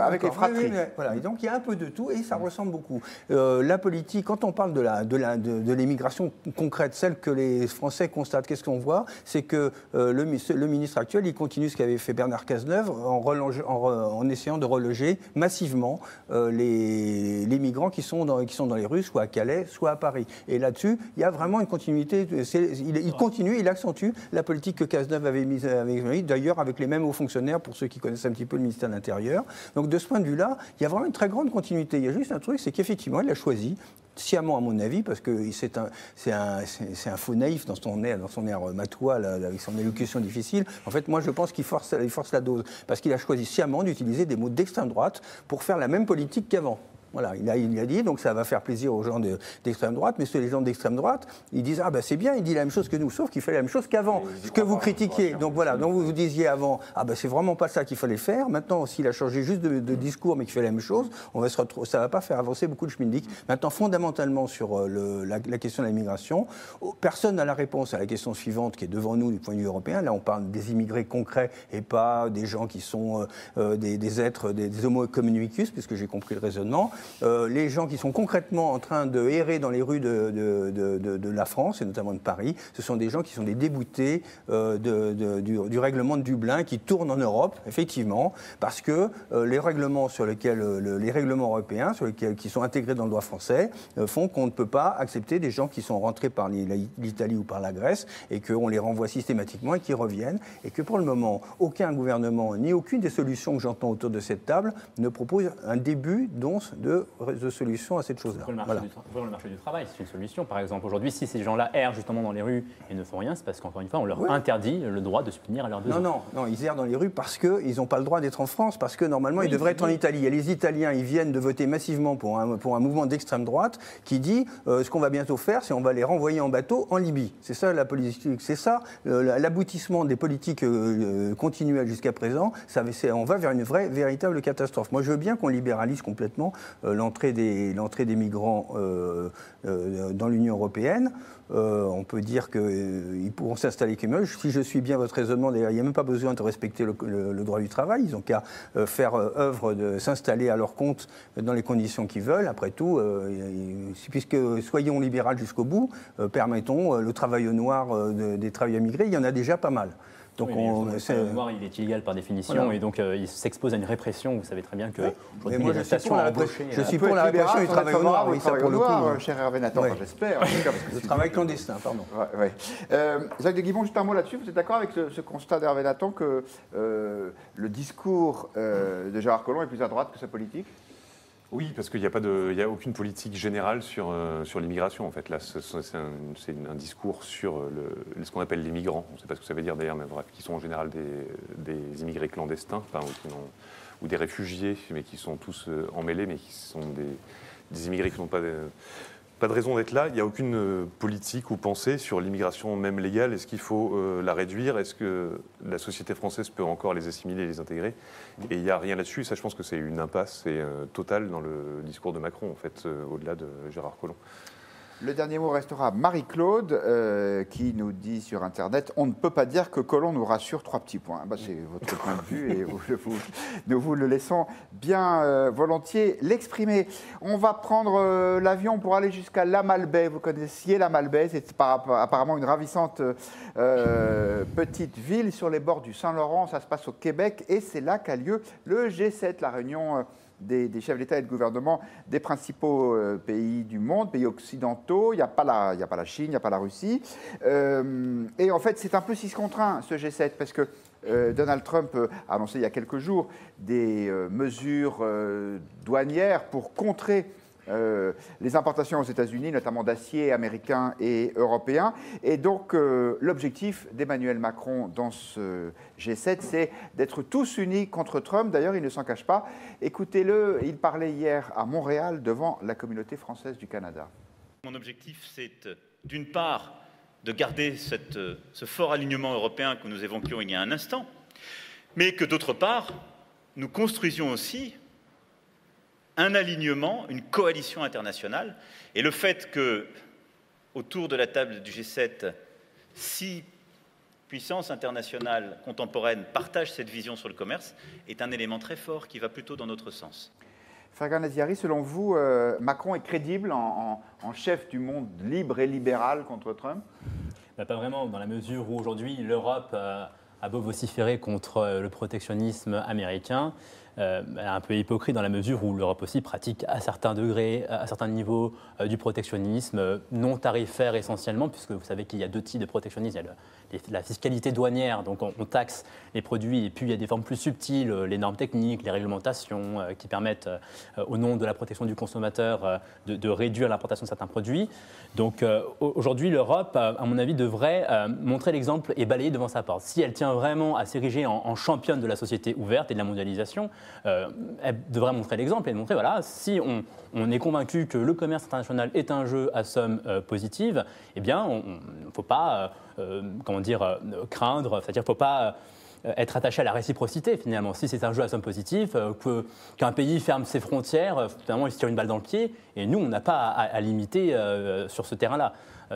avec les fratries. Voilà, et donc il y a un peu de tout et ça ressemble beaucoup. La politique, quand on parle de l'immigration concrète, celle que les Français constatent, qu'est-ce qu'on voit? C'est que le ministre actuel, il continue ce qu'avait fait Bernard Cazeneuve en essayant de reloger massivement les migrants qui sont dans les rues, soit à Calais, soit à Paris. Et là-dessus, il y a vraiment une continuité. Il continue, il accentue la politique que Cazeneuve avait mise d'ailleurs avec les mêmes hauts fonctionnaires, pour ceux qui connaissent un petit peu le ministère de l'Intérieur. Donc de ce point de vue-là, il y a vraiment une très grande continuité. Il y a juste un truc, c'est qu'effectivement, il a choisi, sciemment à mon avis, parce que c'est un faux naïf dans son air matois, avec son élocution difficile. En fait, moi, je pense qu'il force la dose, parce qu'il a choisi sciemment d'utiliser des mots d'extrême droite pour faire la même politique qu'avant. Voilà, il a dit, donc ça va faire plaisir aux gens d'extrême droite, mais les gens d'extrême droite, ils disent « Ah ben c'est bien, il dit la même chose que nous, sauf qu'il fait la même chose qu'avant, ce que vous critiquiez. » Donc voilà, donc vous disiez avant « Ah ben c'est vraiment pas ça qu'il fallait faire. Maintenant, s'il a changé juste de discours, mais qu'il fait la même chose, ça va pas faire avancer beaucoup de schmilblick. » Maintenant, fondamentalement, sur la question de l'immigration, personne n'a la réponse à la question suivante qui est devant nous du point de vue européen. Là, on parle des immigrés concrets et pas des gens qui sont des êtres, des homo economicus, puisque j'ai compris le raisonnement. Les gens qui sont concrètement en train de errer dans les rues de la France, et notamment de Paris, ce sont des gens qui sont des déboutés du règlement de Dublin, qui tournent en Europe, effectivement, parce que les règlements européens, qui sont intégrés dans le droit français, font qu'on ne peut pas accepter des gens qui sont rentrés par l'Italie ou par la Grèce, et qu'on les renvoie systématiquement et qui reviennent, et que pour le moment, aucun gouvernement, ni aucune des solutions que j'entends autour de cette table, ne propose un début d'once de solution à cette chose-là. Ouvrir le marché du travail, c'est une solution. Par exemple, aujourd'hui, si ces gens-là errent justement dans les rues et ne font rien, c'est parce qu'encore une fois, on leur interdit le droit de subvenir à leurs besoins. Non, ils errent dans les rues parce qu'ils n'ont pas le droit d'être en France, parce que normalement, ils devraient être en Italie. Et les Italiens, ils viennent de voter massivement pour un mouvement d'extrême droite qui dit ce qu'on va bientôt faire, c'est on va les renvoyer en bateau en Libye. C'est ça la politique, c'est ça l'aboutissement des politiques continuelles jusqu'à présent. On va vers une véritable catastrophe. Moi, je veux bien qu'on libéralise complètement l'entrée des migrants dans l'Union européenne. On peut dire qu'ils pourront s'installer comme eux. Si je suis bien votre raisonnement, d'ailleurs, il n'y a même pas besoin de respecter le droit du travail. Ils n'ont qu'à faire œuvre de s'installer à leur compte dans les conditions qu'ils veulent. Après tout, puisque soyons libérales jusqu'au bout, permettons le travail au noir des travailleurs migrés. Il y en a déjà pas mal. Donc Oui, le mémoire, il est illégal par définition, Voilà. et donc il s'expose à une répression. Vous savez très bien que Mais moi, je suis pour la répression. Je suis pour la Libéral, répression du sans travail être au noir, favorable oui, au ça travail pour au le coup. noir, cher Hervé Nathan, Ouais. j'espère. En tout cas, parce que Le c'est- travail clandestin, pardon. Ouais. Jacques de Guibon, juste un mot là-dessus. Vous êtes d'accord avec ce constat d'Hervé Nathan que le discours de Gérard Collomb est plus à droite que sa politique? Oui, parce qu'il n'y a aucune politique générale sur l'immigration, en fait. Là, c'est un discours sur ce qu'on appelle les migrants. On ne sait pas ce que ça veut dire d'ailleurs, mais bref, qui sont en général des immigrés clandestins, ou des réfugiés, mais qui sont tous emmêlés, mais qui sont des immigrés qui n'ont pas de raison d'être là. Il n'y a aucune politique ou pensée sur l'immigration même légale. Est-ce qu'il faut la réduire? Est-ce que la société française peut encore les assimiler, les intégrer? Et il n'y a rien là-dessus. Ça, je pense que c'est une impasse totale dans le discours de Macron, en fait, au-delà de Gérard Collomb. Le dernier mot restera à Marie-Claude, qui nous dit sur Internet « On ne peut pas dire que Collomb nous rassure, 3 petits points ». C'est votre point de vue et nous vous le laissons bien volontiers l'exprimer. On va prendre l'avion pour aller jusqu'à La Malbaie. Vous connaissiez La Malbaie, c'est apparemment une ravissante petite ville sur les bords du Saint-Laurent. Ça se passe au Québec et c'est là qu'a lieu le G7, la réunion des chefs d'État et de gouvernement des principaux pays du monde, pays occidentaux. Il n'y a pas la Chine, il n'y a pas la Russie. Et en fait, c'est un peu 6 contre 1, ce G7, parce que Donald Trump a annoncé il y a quelques jours des mesures douanières pour contrer les importations aux États-Unis, notamment d'acier américain et européen. Et donc, l'objectif d'Emmanuel Macron dans ce G7, c'est d'être tous unis contre Trump. D'ailleurs, il ne s'en cache pas. Écoutez-le, il parlait hier à Montréal devant la communauté française du Canada. Mon objectif, c'est d'une part de garder ce fort alignement européen que nous évoquions il y a un instant, mais que d'autre part, nous construisions aussi un alignement, une coalition internationale. Et le fait que, autour de la table du G7, 6 puissances internationales contemporaines partagent cette vision sur le commerce est un élément très fort qui va plutôt dans notre sens. Fergan Naziari, selon vous, Macron est crédible en chef du monde libre et libéral contre Trump? Pas vraiment, dans la mesure où aujourd'hui l'Europe a beau vociférer contre le protectionnisme américain, un peu hypocrite dans la mesure où l'Europe aussi pratique à certains degrés, à certains niveaux, du protectionnisme non tarifaire essentiellement, puisque vous savez qu'il y a 2 types de protectionnisme. Il y a la fiscalité douanière, donc on taxe les produits, et puis il y a des formes plus subtiles, les normes techniques, les réglementations qui permettent, au nom de la protection du consommateur, de réduire l'importation de certains produits. Donc aujourd'hui, l'Europe, à mon avis, devrait montrer l'exemple et balayer devant sa porte. Si elle tient vraiment à s'ériger en championne de la société ouverte et de la mondialisation, elle devrait montrer l'exemple et montrer, voilà, si on est convaincu que le commerce international est un jeu à somme positive, eh bien, il ne faut pas craindre, c'est-à-dire qu'il ne faut pas être attaché à la réciprocité, finalement. Si c'est un jeu à somme positive, qu'un pays ferme ses frontières, finalement, il se tire une balle dans le pied, et nous, on n'a pas à limiter sur ce terrain-là.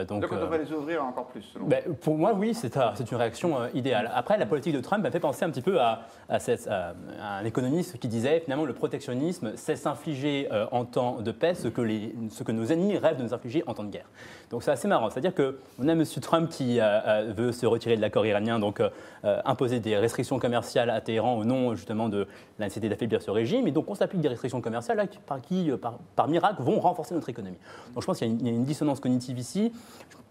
Donc on devrait les ouvrir encore plus, selon pour moi, oui, c'est une réaction idéale. Après, la politique de Trump m'a fait penser un petit peu à un économiste qui disait, finalement, le protectionnisme, c'est s'infliger en temps de paix ce que nos ennemis rêvent de nous infliger en temps de guerre. Donc c'est assez marrant. C'est-à-dire qu'on a M. Trump qui veut se retirer de l'accord iranien, donc imposer des restrictions commerciales à Téhéran au nom, justement, de la nécessité d'affaiblir ce régime. Et donc on s'applique des restrictions commerciales là, qui, par miracle, vont renforcer notre économie. Donc je pense qu'il y a une dissonance cognitive ici.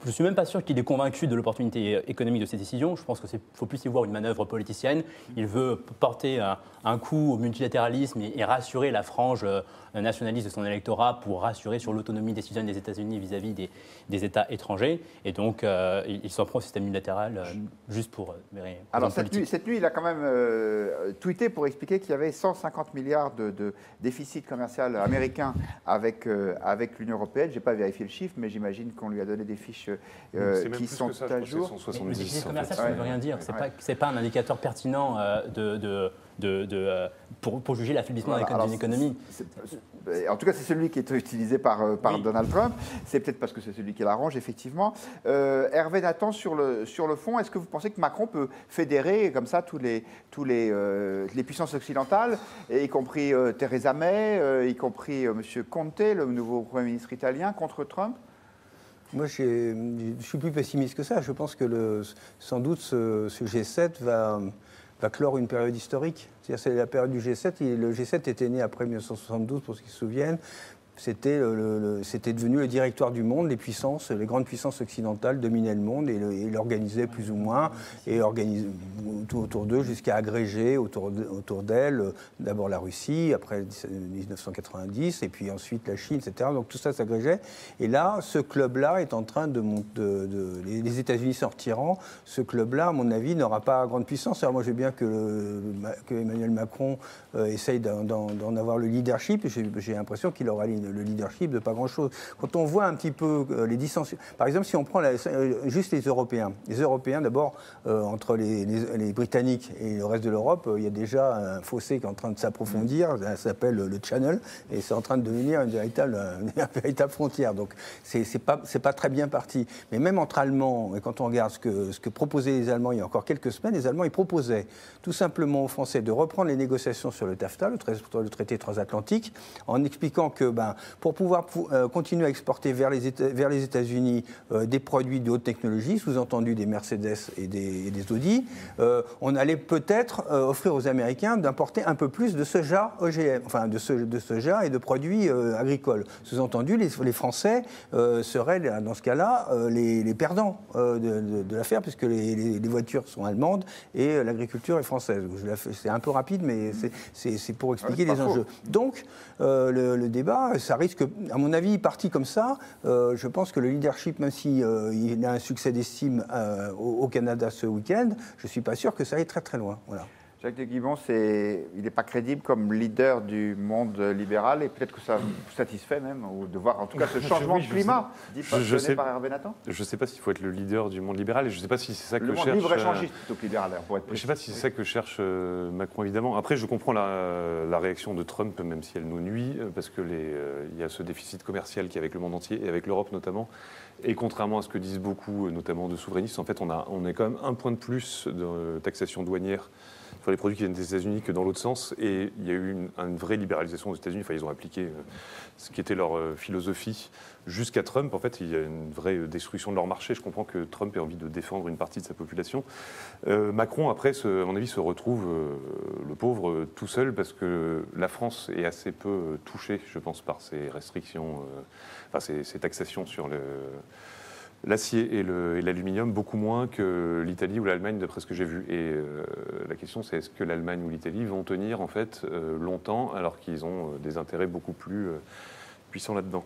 Je ne suis même pas sûr qu'il est convaincu de l'opportunité économique de ces décisions. Je pense qu'il faut plus y voir une manœuvre politicienne. Il veut porter un coup au multilatéralisme et rassurer la frange nationaliste de son électorat pour rassurer sur l'autonomie décisionnelle des États-Unis vis-à-vis des États étrangers. Et donc, il s'en prend au système unilatéral juste pour... Alors, cette nuit, il a quand même tweeté pour expliquer qu'il y avait 150 milliards de déficit commercial américain avec l'Union européenne. Je n'ai pas vérifié le chiffre, mais j'imagine qu'on lui a donné des fiches qui sont à jour. Le déficit commercial, ça ne veut rien dire. Ce n'est pas un indicateur pertinent pour juger l'affaiblissement d'une économie. En tout cas, c'est celui qui est utilisé par Donald Trump. C'est peut-être parce que c'est celui qui l'arrange, effectivement. Hervé Nathan, sur le fond, est-ce que vous pensez que Macron peut fédérer comme ça tous les puissances occidentales, y compris Theresa May, y compris M. Conte, le nouveau Premier ministre italien, contre Trump? Moi, je suis plus pessimiste que ça. Je pense que sans doute ce G7 va clore une période historique. C'est-à-dire, c'est la période du G7. Le G7 était né après 1972, pour ceux qui se souviennent. C'était devenu le directoire du monde. Les grandes puissances occidentales dominaient le monde et l'organisaient plus ou moins, et organisaient tout autour d'eux jusqu'à agréger autour d'elles, d'abord la Russie, après 1990, et puis ensuite la Chine, etc. Donc tout ça s'agrégeait. Et là, ce club-là est en train les États-Unis s'en retirant, ce club-là, à mon avis, n'aura pas grande puissance. Alors moi, je veux bien que Emmanuel Macron essaye d'en avoir le leadership. J'ai l'impression qu'il aura le leadership de pas grand-chose. Quand on voit un petit peu les dissensions, par exemple, si on prend juste les Européens d'abord, entre les Britanniques et le reste de l'Europe, il y a déjà un fossé qui est en train de s'approfondir, ça s'appelle le Channel, et c'est en train de devenir une véritable frontière. Donc c'est pas très bien parti. Mais même entre Allemands, et quand on regarde ce que proposaient les Allemands il y a encore quelques semaines, les Allemands ils proposaient tout simplement aux Français de reprendre les négociations sur le TAFTA, le traité transatlantique, en expliquant que pour pouvoir continuer à exporter vers les États-Unis des produits de haute technologie, sous-entendu des Mercedes et des Audi, on allait peut-être offrir aux Américains d'importer un peu plus de soja OGM, enfin de soja et de produits agricoles. Sous-entendu, les Français seraient dans ce cas-là les perdants de l'affaire, puisque les voitures sont allemandes et l'agriculture est française. C'est un peu rapide, mais c'est pour expliquer les enjeux. Donc, le débat, ça risque, à mon avis, parti comme ça. Je pense que le leadership, même s'il a un succès d'estime au Canada ce week-end, je ne suis pas sûr que ça aille très très loin. Voilà. Jacques de Guibon, il n'est pas crédible comme leader du monde libéral, et peut-être que ça vous satisfait même, ou de voir en tout cas ce changement de climat, dit par Hervé Nathan. Je ne sais pas s'il faut être le leader du monde libéral, et je ne sais pas si c'est ça que cherche... Le monde libre-échangiste plutôt que libéral, pour être Je ne sais pas si c'est ça que cherche Macron, évidemment. Après, je comprends la réaction de Trump, même si elle nous nuit, parce que il y a ce déficit commercial qui est avec le monde entier, et avec l'Europe notamment. Et contrairement à ce que disent beaucoup, notamment de souverainistes, en fait, on est quand même un point de plus de taxation douanière sur les produits qui viennent des États-Unis que dans l'autre sens. Et il y a eu une vraie libéralisation aux États-Unis. Enfin, ils ont appliqué ce qui était leur philosophie jusqu'à Trump. En fait, il y a une vraie destruction de leur marché. Je comprends que Trump ait envie de défendre une partie de sa population. Macron, après, à mon avis, se retrouve, le pauvre, tout seul, parce que la France est assez peu touchée, je pense, par ces restrictions, ces taxations sur l'acier et l'aluminium, beaucoup moins que l'Italie ou l'Allemagne, d'après ce que j'ai vu. Et la question, c'est est-ce que l'Allemagne ou l'Italie vont tenir en fait longtemps, alors qu'ils ont des intérêts beaucoup plus puissants là-dedans.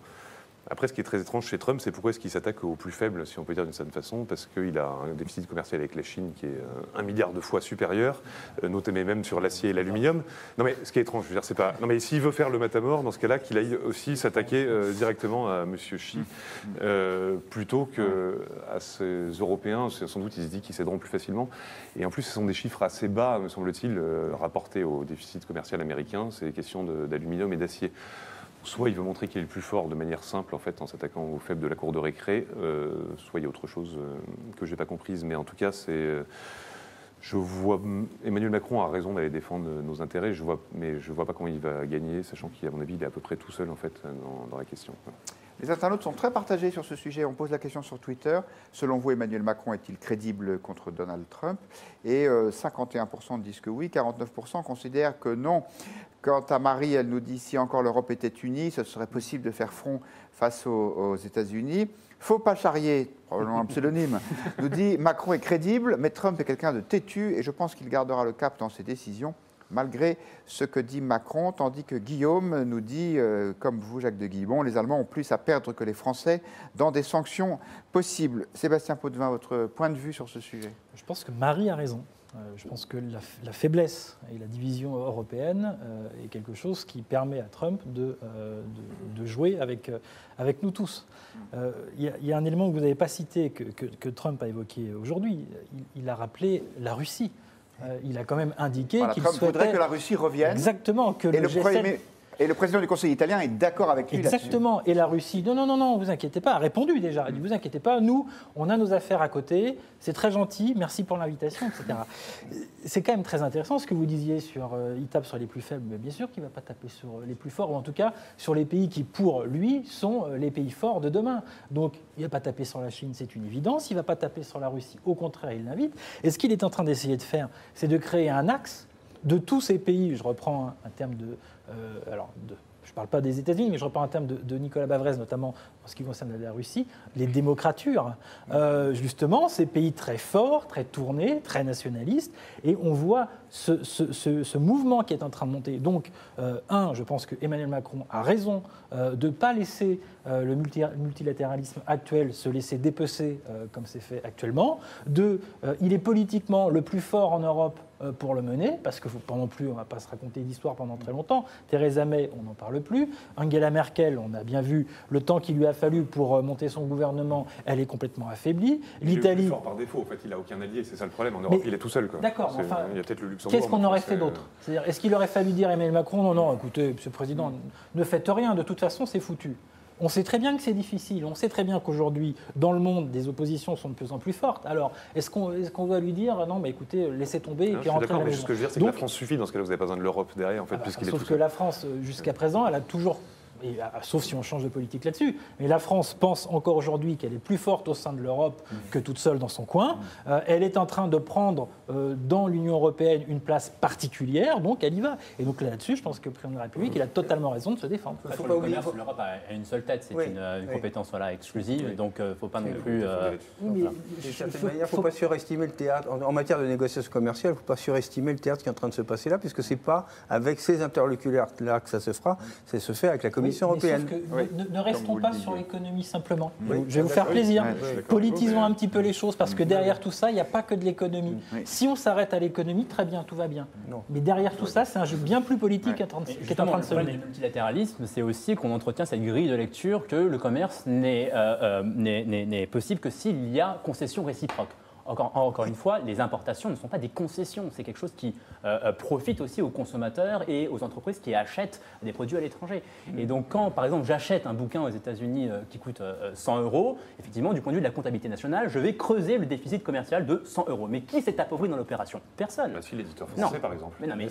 Après, ce qui est très étrange chez Trump, c'est pourquoi est-ce qu'il s'attaque aux plus faibles, si on peut dire d'une certaine façon, parce qu'il a un déficit commercial avec la Chine qui est 1 milliard de fois supérieur, notamment même sur l'acier et l'aluminium. Non mais ce qui est étrange, je veux dire, c'est pas... Non mais s'il veut faire le matamor, dans ce cas-là, qu'il aille aussi s'attaquer directement à M. Xi, plutôt qu'à ces Européens. Sans doute, il se dit qu'ils s'aideront plus facilement. Et en plus, ce sont des chiffres assez bas, me semble-t-il, rapportés au déficit commercial américain. C'est des questions d'aluminium et d'acier. Soit il veut montrer qu'il est le plus fort de manière simple, en fait, en s'attaquant aux faibles de la cour de récré, soit il y a autre chose que je n'ai pas comprise. Mais en tout cas, je vois... Emmanuel Macron a raison d'aller défendre nos intérêts, mais je ne vois pas comment il va gagner, sachant qu'à mon avis, il est à peu près tout seul, en fait, dans la question. Les internautes sont très partagés sur ce sujet. On pose la question sur Twitter. Selon vous, Emmanuel Macron est-il crédible contre Donald Trump? Et 51% disent que oui, 49% considèrent que non. Quant à Marie, elle nous dit si encore l'Europe était unie, ce serait possible de faire front face aux États-Unis. Faut pas charrier, probablement un pseudonyme, nous dit Macron est crédible, mais Trump est quelqu'un de têtu et je pense qu'il gardera le cap dans ses décisions, malgré ce que dit Macron, tandis que Guillaume nous dit, comme vous, Jacques de Guibon, les Allemands ont plus à perdre que les Français dans des sanctions possibles. Sébastien Potvin, votre point de vue sur ce sujet? Je pense que Marie a raison. Je pense que la faiblesse et la division européenne est quelque chose qui permet à Trump de jouer avec nous tous. Il y a un élément que vous n'avez pas cité, que Trump a évoqué aujourd'hui. Il a rappelé la Russie. Il a quand même indiqué qu'il Trump souhaitait... voudrait que la Russie revienne. Exactement. Que et le G7... Et le président du Conseil italien est d'accord avec lui Exactement. Et la Russie, non, vous inquiétez pas, a répondu déjà. Elle dit, vous inquiétez pas, nous, on a nos affaires à côté, c'est très gentil, merci pour l'invitation, etc. C'est quand même très intéressant ce que vous disiez sur il tape sur les plus faibles, mais bien sûr qu'il ne va pas taper sur les plus forts, ou en tout cas sur les pays qui, pour lui, sont les pays forts de demain. Donc, il ne va pas taper sur la Chine, c'est une évidence, il ne va pas taper sur la Russie, au contraire, il l'invite. Et ce qu'il est en train d'essayer de faire, c'est de créer un axe de tous ces pays, je reprends un terme je ne parle pas des États-Unis, mais je reprends un terme de Nicolas Bavrez, notamment en ce qui concerne la Russie, les démocratures. Justement, ces pays très forts, très tournés, très nationalistes, et on voit ce mouvement qui est en train de monter. Donc, je pense que Emmanuel Macron a raison de ne pas laisser le multilatéralisme actuel se laisser dépecer comme c'est fait actuellement. Il est politiquement le plus fort en Europe pour le mener, parce que pas non plus, on ne va pas se raconter d'histoire pendant très longtemps. Theresa May, on n'en parle plus. Angela Merkel, on a bien vu le temps qu'il lui a fallu pour monter son gouvernement, elle est complètement affaiblie. L'Italie... Il est le plus fort par défaut, en fait, il n'a aucun allié, c'est ça le problème. En Europe, il est tout seul. D'accord, enfin, il y a peut-être le Luxembourg. Qu'est-ce qu'on aurait fait d'autre? C'est-à-dire, est-ce qu'il aurait fallu dire à Emmanuel Macron, non, écoutez, Monsieur le Président, ne faites rien, de toute façon, c'est foutu. On sait très bien que c'est difficile, on sait très bien qu'aujourd'hui, dans le monde, des oppositions sont de plus en plus fortes. Alors, est-ce qu'on doit lui dire, non, mais écoutez, laissez tomber et puis rentrer à la maison? Ce que je veux dire, c'est que la France suffit, dans ce cas-là, vous n'avez pas besoin de l'Europe derrière, en fait, puisqu'il est tout seul. Sauf que la France, jusqu'à présent, elle a toujours... sauf si on change de politique là-dessus. Mais la France pense encore aujourd'hui qu'elle est plus forte au sein de l'Europe que toute seule dans son coin. Elle est en train de prendre dans l'Union européenne une place particulière, donc elle y va. Et donc là-dessus, je pense que le président de la République, il a totalement raison de se défendre. Faut pas oublier que l'Europe a une seule tête, c'est une compétence exclusive, donc il ne faut pas non plus... D'une certaine manière, il ne faut pas surestimer le théâtre. En matière de négociation commerciale, il ne faut pas surestimer le théâtre qui est en train de se passer là, puisque ce n'est pas avec ces interlocuteurs-là que ça se fera, ça se fait avec la Commission européenne. Ne restons pas sur l'économie simplement. Je vais vous faire plaisir. Politisons un petit peu les choses, parce que derrière tout ça, il n'y a pas que de l'économie. Si on s'arrête à l'économie, très bien, tout va bien. Mais derrière tout ça, c'est un jeu bien plus politique qui est en train de se mener. Le multilatéralisme, c'est aussi qu'on entretient cette grille de lecture que le commerce n'est possible que s'il y a concession réciproque. Encore une fois, les importations ne sont pas des concessions, c'est quelque chose qui profite aussi aux consommateurs et aux entreprises qui achètent des produits à l'étranger. Et donc quand, par exemple, j'achète un bouquin aux États-Unis qui coûte 100 €, effectivement, du point de vue de la comptabilité nationale, je vais creuser le déficit commercial de 100 €. Mais qui s'est appauvri dans l'opération? Personne. Si, l'éditeur français, par exemple. Mais non, mais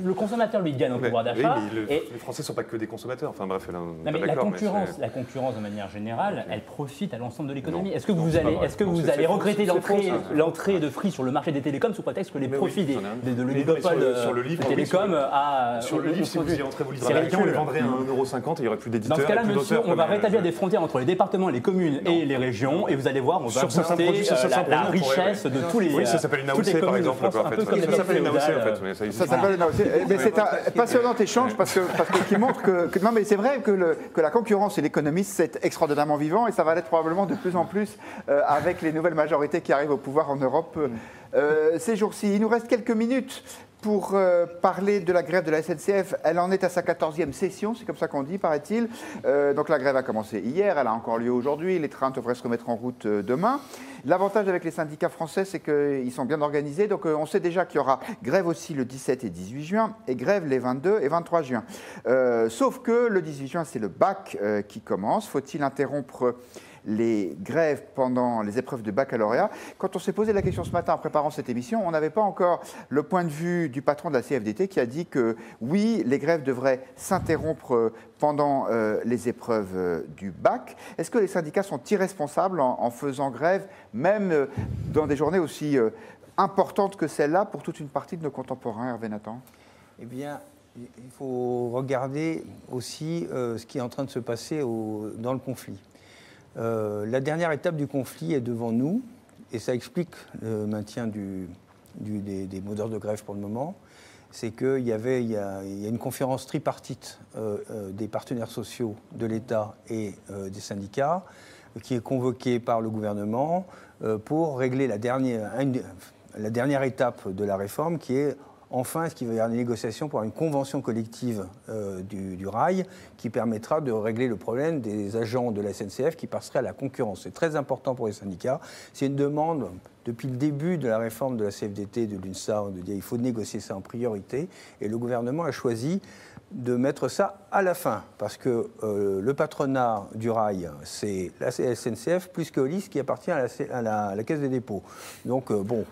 le consommateur, lui, gagne en pouvoir d'achat. Les Français ne sont pas que des consommateurs. Enfin bref, la concurrence, de manière générale, elle profite à l'ensemble de l'économie. Est-ce que vous allez regretter l'entrée de Free sur le marché des télécoms sous prétexte que les profits de l'oligopole de télécom sur le livre, si vous y rentrez vos livres américains, on les vendrait à 1,50 € et il n'y aurait plus d'éditeurs. Dans ce cas-là, monsieur, on va rétablir des frontières entre les départements, les communes et les régions, et vous allez voir, on va booster la richesse de tous les. Oui, ça s'appelle une AOC par exemple. Ça s'appelle une AOC en fait. Ça s'appelle une AOC. Mais c'est un passionnant échange parce qu'il montre que. Non, mais c'est vrai que la concurrence et l'économie, c'est extraordinairement vivant et ça va l'être probablement de plus en plus avec les nouvelles majorités qui arrivent au pouvoir en Europe ces jours-ci. Il nous reste quelques minutes pour parler de la grève de la SNCF. Elle en est à sa 14e session, c'est comme ça qu'on dit, paraît-il. Donc la grève a commencé hier, elle a encore lieu aujourd'hui, les trains devraient se remettre en route demain. L'avantage avec les syndicats français, c'est qu'ils sont bien organisés. Donc on sait déjà qu'il y aura grève aussi le 17 et 18 juin et grève les 22 et 23 juin. Sauf que le 18 juin, c'est le bac qui commence. Faut-il interrompre les grèves pendant les épreuves de baccalauréat? Quand on s'est posé la question ce matin en préparant cette émission, on n'avait pas encore le point de vue du patron de la CFDT qui a dit que oui, les grèves devraient s'interrompre pendant les épreuves du bac. Est-ce que les syndicats sont irresponsables en faisant grève, même dans des journées aussi importantes que celle-là pour toute une partie de nos contemporains, Hervé Nathan? Eh bien, il faut regarder aussi ce qui est en train de se passer dans le conflit. La dernière étape du conflit est devant nous, et ça explique le maintien des mots d'ordre de grève pour le moment. C'est qu'il y a une conférence tripartite des partenaires sociaux de l'État et des syndicats qui est convoquée par le gouvernement pour régler la dernière étape de la réforme qui est enfin, est-ce qu'il va y avoir des négociations pour une convention collective du rail qui permettra de régler le problème des agents de la SNCF qui passeraient à la concurrence. C'est très important pour les syndicats. C'est une demande depuis le début de la réforme de la CFDT, de l'UNSA, de dire qu'il faut négocier ça en priorité. Et le gouvernement a choisi de mettre ça à la fin, parce que le patronat du rail, c'est la SNCF plus que Keolis qui appartient à la Caisse des dépôts. Donc, bon,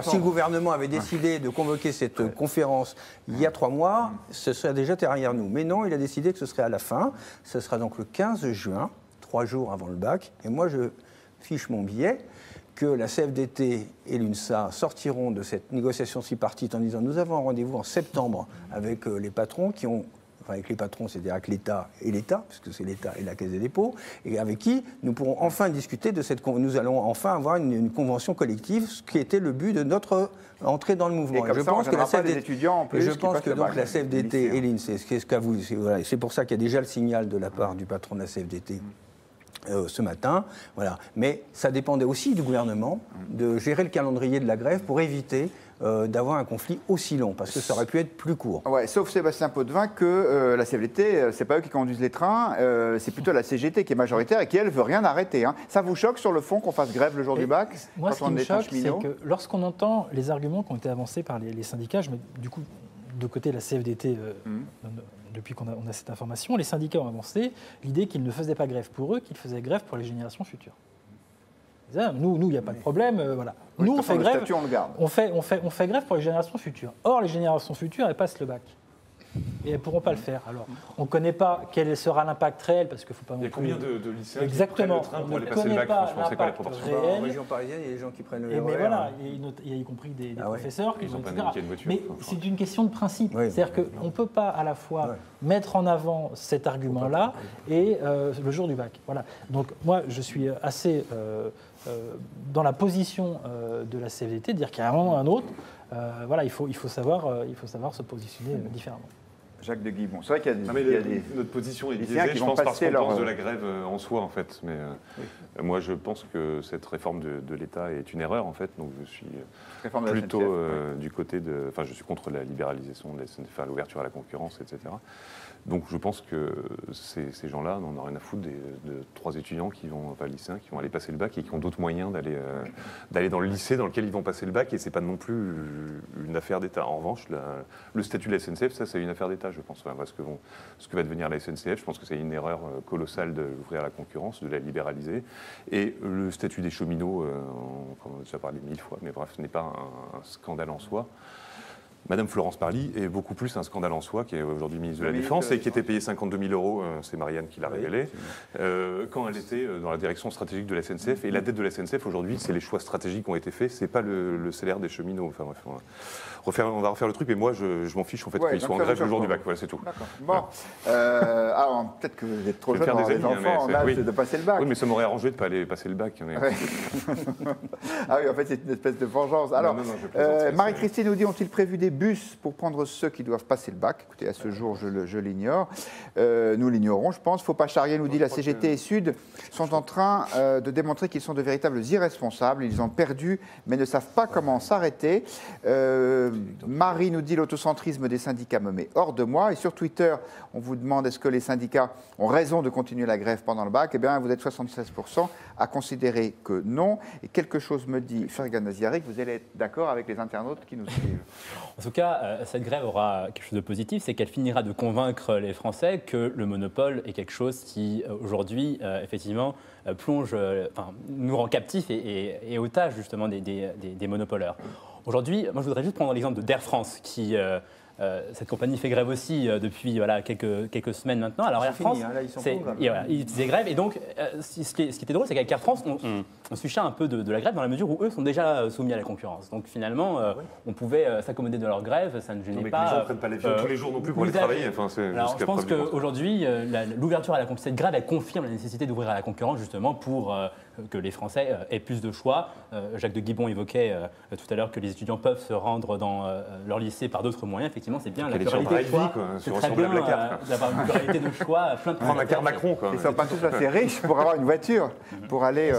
si le gouvernement avait décidé de convoquer cette conférence il y a 3 mois, ce serait déjà derrière nous. Mais non, il a décidé que ce serait à la fin. Ce sera donc le 15 juin, 3 jours avant le bac. Et moi, je fiche mon billet que la CFDT et l'UNSA sortiront de cette négociation tripartite en disant nous avons un rendez-vous en septembre avec les patrons qui ont, enfin avec les patrons, c'est-à-dire avec l'État et l'État, puisque c'est l'État et la Caisse des dépôts, et avec qui nous pourrons enfin discuter de cette, nous allons enfin avoir une convention collective, ce qui était le but de notre entrée dans le mouvement. Et comme je ça, pense que la CFDT, étudiants en plus je pense que donc la CFDT lycée, et l'INSEE, c'est pour ça qu'il y a déjà le signal de la part du patron de la CFDT. Ce matin, voilà. Mais ça dépendait aussi du gouvernement de gérer le calendrier de la grève pour éviter d'avoir un conflit aussi long, parce que ça aurait pu être plus court. Ouais, sauf Sébastien Potvin que la CFDT, c'est pas eux qui conduisent les trains, c'est plutôt la CGT qui est majoritaire et qui, elle, veut rien arrêter. Hein. Ça vous choque sur le fond qu'on fasse grève le jour du bac? Moi, ce qui me choque, c'est que lorsqu'on entend les arguments qui ont été avancés par les syndicats, je mets du coup de côté la CFDT depuis qu'on a cette information, les syndicats ont avancé l'idée qu'ils ne faisaient pas grève pour eux, qu'ils faisaient grève pour les générations futures. Nous, il n'y a pas de problème. Voilà. Oui, nous, on fait grève. Statut, on le garde. On fait grève pour les générations futures. Or, les générations futures, elles passent le bac. Et elles ne pourront pas le faire. Alors, on ne connaît pas quel sera l'impact réel, parce qu'il ne faut pas non plus... Il y a combien de lycéens Exactement. qui prennent le train pour aller passer le bac? Franchement, c'est pas les proportions. En région parisienne, il y a des gens qui prennent le RER. Mais voilà, il y a y compris des professeurs qui ils ont pas etc. une voiture. Mais c'est une question de principe. Oui. C'est-à-dire qu'on ne peut pas à la fois mettre en avant cet argument-là et le jour du bac. Voilà. Donc moi, je suis assez dans la position de la CFDT, de dire qu'à un moment ou à un autre, voilà, il faut savoir se positionner différemment. Jacques de Guibon. C'est vrai qu'il y a des notre position est lycéens biaisée, qui je vont pense, parce passer qu'on leur... pense de la grève en soi, en fait. Mais moi, je pense que cette réforme de l'État est une erreur, en fait. Donc, je suis plutôt du côté de... Enfin, je suis contre la libéralisation de la SNCF, enfin, l'ouverture à la concurrence, etc. Donc, je pense que ces gens-là n'en ont rien à foutre de 3 étudiants qui vont, enfin, lycéens, qui vont aller passer le bac et qui ont d'autres moyens d'aller dans le lycée dans lequel ils vont passer le bac, et c'est pas non plus une affaire d'État. En revanche, le statut de la SNCF, ça, c'est une affaire d'État, je pense. Enfin, ce que va devenir la SNCF, je pense que c'est une erreur colossale de l'ouvrir à la concurrence, de la libéraliser. Et le statut des cheminots, on en a déjà parlé 1000 fois, mais bref, ce n'est pas un scandale en soi. Madame Florence Parly est beaucoup plus un scandale en soi, qui est aujourd'hui ministre de la Défense et qui était payée 52 000 €, c'est Marianne qui l'a révélé, quand elle était dans la direction stratégique de la SNCF. Et la dette de la SNCF aujourd'hui, c'est les choix stratégiques qui ont été faits, c'est pas le salaire des cheminots. Enfin bref, on va refaire le truc, mais moi je m'en fiche en fait qu'ils soient en grève le jour du bac, voilà, c'est tout. D'accord. Bon, alors peut-être que vous êtes trop jeune, des enfants en âge de passer le bac. Oui, mais ça m'aurait arrangé de ne pas aller passer le bac. Mais... Ah oui, en fait c'est une espèce de vengeance. Alors, Marie-Christine nous dit, ont-ils prévu des bus pour prendre ceux qui doivent passer le bac? Écoutez, à ce jour, je l'ignore. Nous l'ignorons, je pense. Faut pas charrier, nous dit la CGT et Sud, sont en train de démontrer qu'ils sont de véritables irresponsables. Ils ont perdu, mais ne savent pas comment s'arrêter. Marie nous dit, l'autocentrisme des syndicats me met hors de moi. Et sur Twitter, on vous demande, est-ce que les syndicats ont raison de continuer la grève pendant le bac? Eh bien, vous êtes 76% à considérer que non. Et quelque chose me dit, Fergan Naziari, que vous allez être d'accord avec les internautes qui nous suivent. En tout cas, cette grève aura quelque chose de positif, c'est qu'elle finira de convaincre les Français que le monopole est quelque chose qui, aujourd'hui, effectivement, nous rend captifs et otages, justement, des monopoleurs. Aujourd'hui, moi, je voudrais juste prendre l'exemple d'Air France, qui... cette compagnie fait grève aussi depuis quelques semaines maintenant. Alors Air France, ils faisaient grève, et donc ce qui était drôle, c'est qu'avec Air France, on se fichait un peu de la grève dans la mesure où eux sont déjà soumis à la concurrence. Donc finalement, on pouvait s'accommoder de leur grève, ça ne gênait pas. Les gens ne prennent pas l'avion tous les jours non plus pour aller travailler. Enfin, alors je pense qu'aujourd'hui, l'ouverture à cette grève, elle confirme la nécessité d'ouvrir à la concurrence justement pour que les Français aient plus de choix. Jacques de Guibon évoquait tout à l'heure que les étudiants peuvent se rendre dans leur lycée par d'autres moyens. Effectivement, c'est bien la pluralité de choix. C'est très bien d'avoir une pluralité de choix. Prendre un car Macron, quoi. Ils ne sont pas tous assez riches pour avoir une voiture, pour aller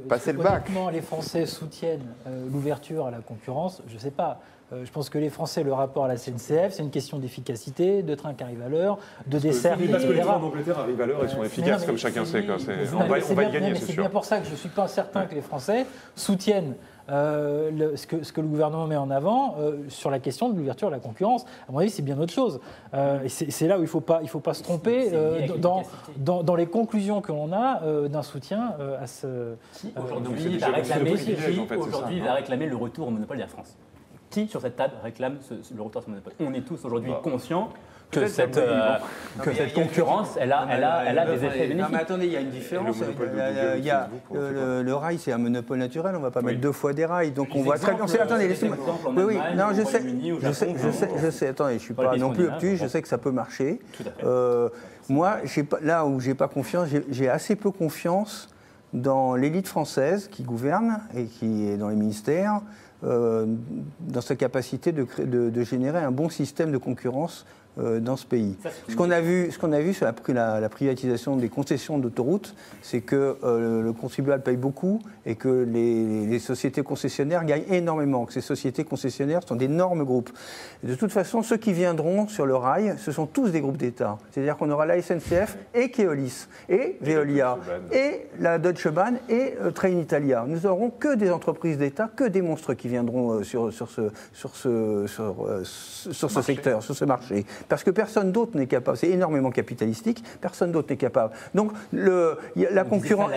passer le bac. Honnêtement, les Français soutiennent l'ouverture à la concurrence? Je ne sais pas. Je pense que les Français, le rapport à la SNCF, c'est une question d'efficacité, de train qui arrive à l'heure, de dessert, etc. Parce que les trains d'Angleterre arrivent à l'heure et sont efficaces, comme chacun sait. On va y gagner, c'est sûr. C'est bien pour ça que je ne suis pas certain que les Français soutiennent ce que le gouvernement met en avant sur la question de l'ouverture à la concurrence. À mon avis, c'est bien autre chose. Et c'est là où il ne faut pas se tromper dans les conclusions que l'on a d'un soutien à ce... Aujourd'hui, il va réclamer le retour au monopole d'Air France. Qui, sur cette table, réclame le retour à ce monopole? On est tous aujourd'hui conscients que cette concurrence, elle a des effets bénéfiques. Non, mais attendez, il y a une différence. Le rail, c'est un monopole naturel. On ne va pas mettre 2 fois des rails. Donc on voit très bien. Attendez, laissez-moi. Oui, non, je sais. Attendez, je ne suis pas non plus obtus. Je sais que ça peut marcher. Moi, là où je n'ai pas confiance, j'ai assez peu confiance dans l'élite française qui gouverne et qui est dans les ministères, dans sa capacité de générer un bon système de concurrence dans ce pays. Ce qu'on a vu sur la privatisation des concessions d'autoroutes, c'est que le contribuable paye beaucoup et que les sociétés concessionnaires gagnent énormément, que ces sociétés concessionnaires sont d'énormes groupes. Et de toute façon, ceux qui viendront sur le rail, ce sont tous des groupes d'État. C'est-à-dire qu'on aura la SNCF et Keolis, et Veolia, et la Deutsche Bahn, et Trenitalia. Nous n'aurons que des entreprises d'État, que des monstres qui viendront sur ce secteur, sur ce marché. Parce que personne d'autre n'est capable, c'est énormément capitalistique, personne d'autre n'est capable. Donc la concurrence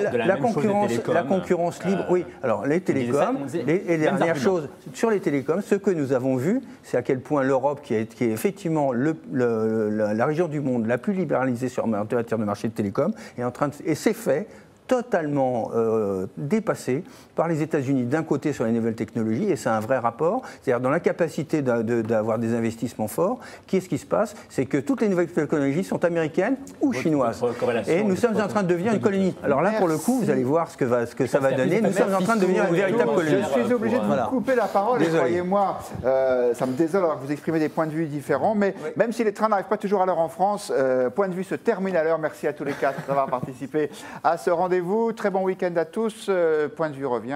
libre, oui, alors les télécoms, les dernières choses sur les télécoms, ce que nous avons vu, c'est à quel point l'Europe, qui est effectivement la région du monde la plus libéralisée en matière de marché de télécoms, et c'est fait totalement dépassé par les États-Unis d'un côté sur les nouvelles technologies, et c'est un vrai rapport, c'est-à-dire dans l'incapacité d'avoir des investissemsements forts. Qu'est-ce qui se passe? C'est que toutes les nouvelles technologies sont américaines ou chinoises. Et nous sommes en train de devenir une colonie. Alors là, pour le coup, vous allez voir ce que ça va donner. Nous sommes en train de devenir une véritable colonie. Je suis obligé de vous couper la parole, et croyez-moi, ça me désole alors que vous exprimez des points de vue différents, mais même si les trains n'arrivent pas toujours à l'heure en France, point de vue se termine à l'heure. Merci à tous les 4 d'avoir participé à ce rendez-vous. Très bon week-end à tous. Point de vue revient.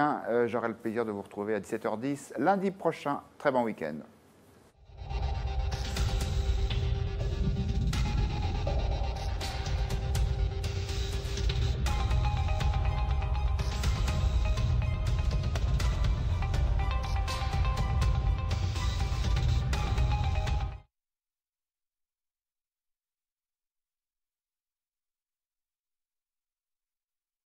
J'aurai le plaisir de vous retrouver à 17h10 lundi prochain. Très bon week-end.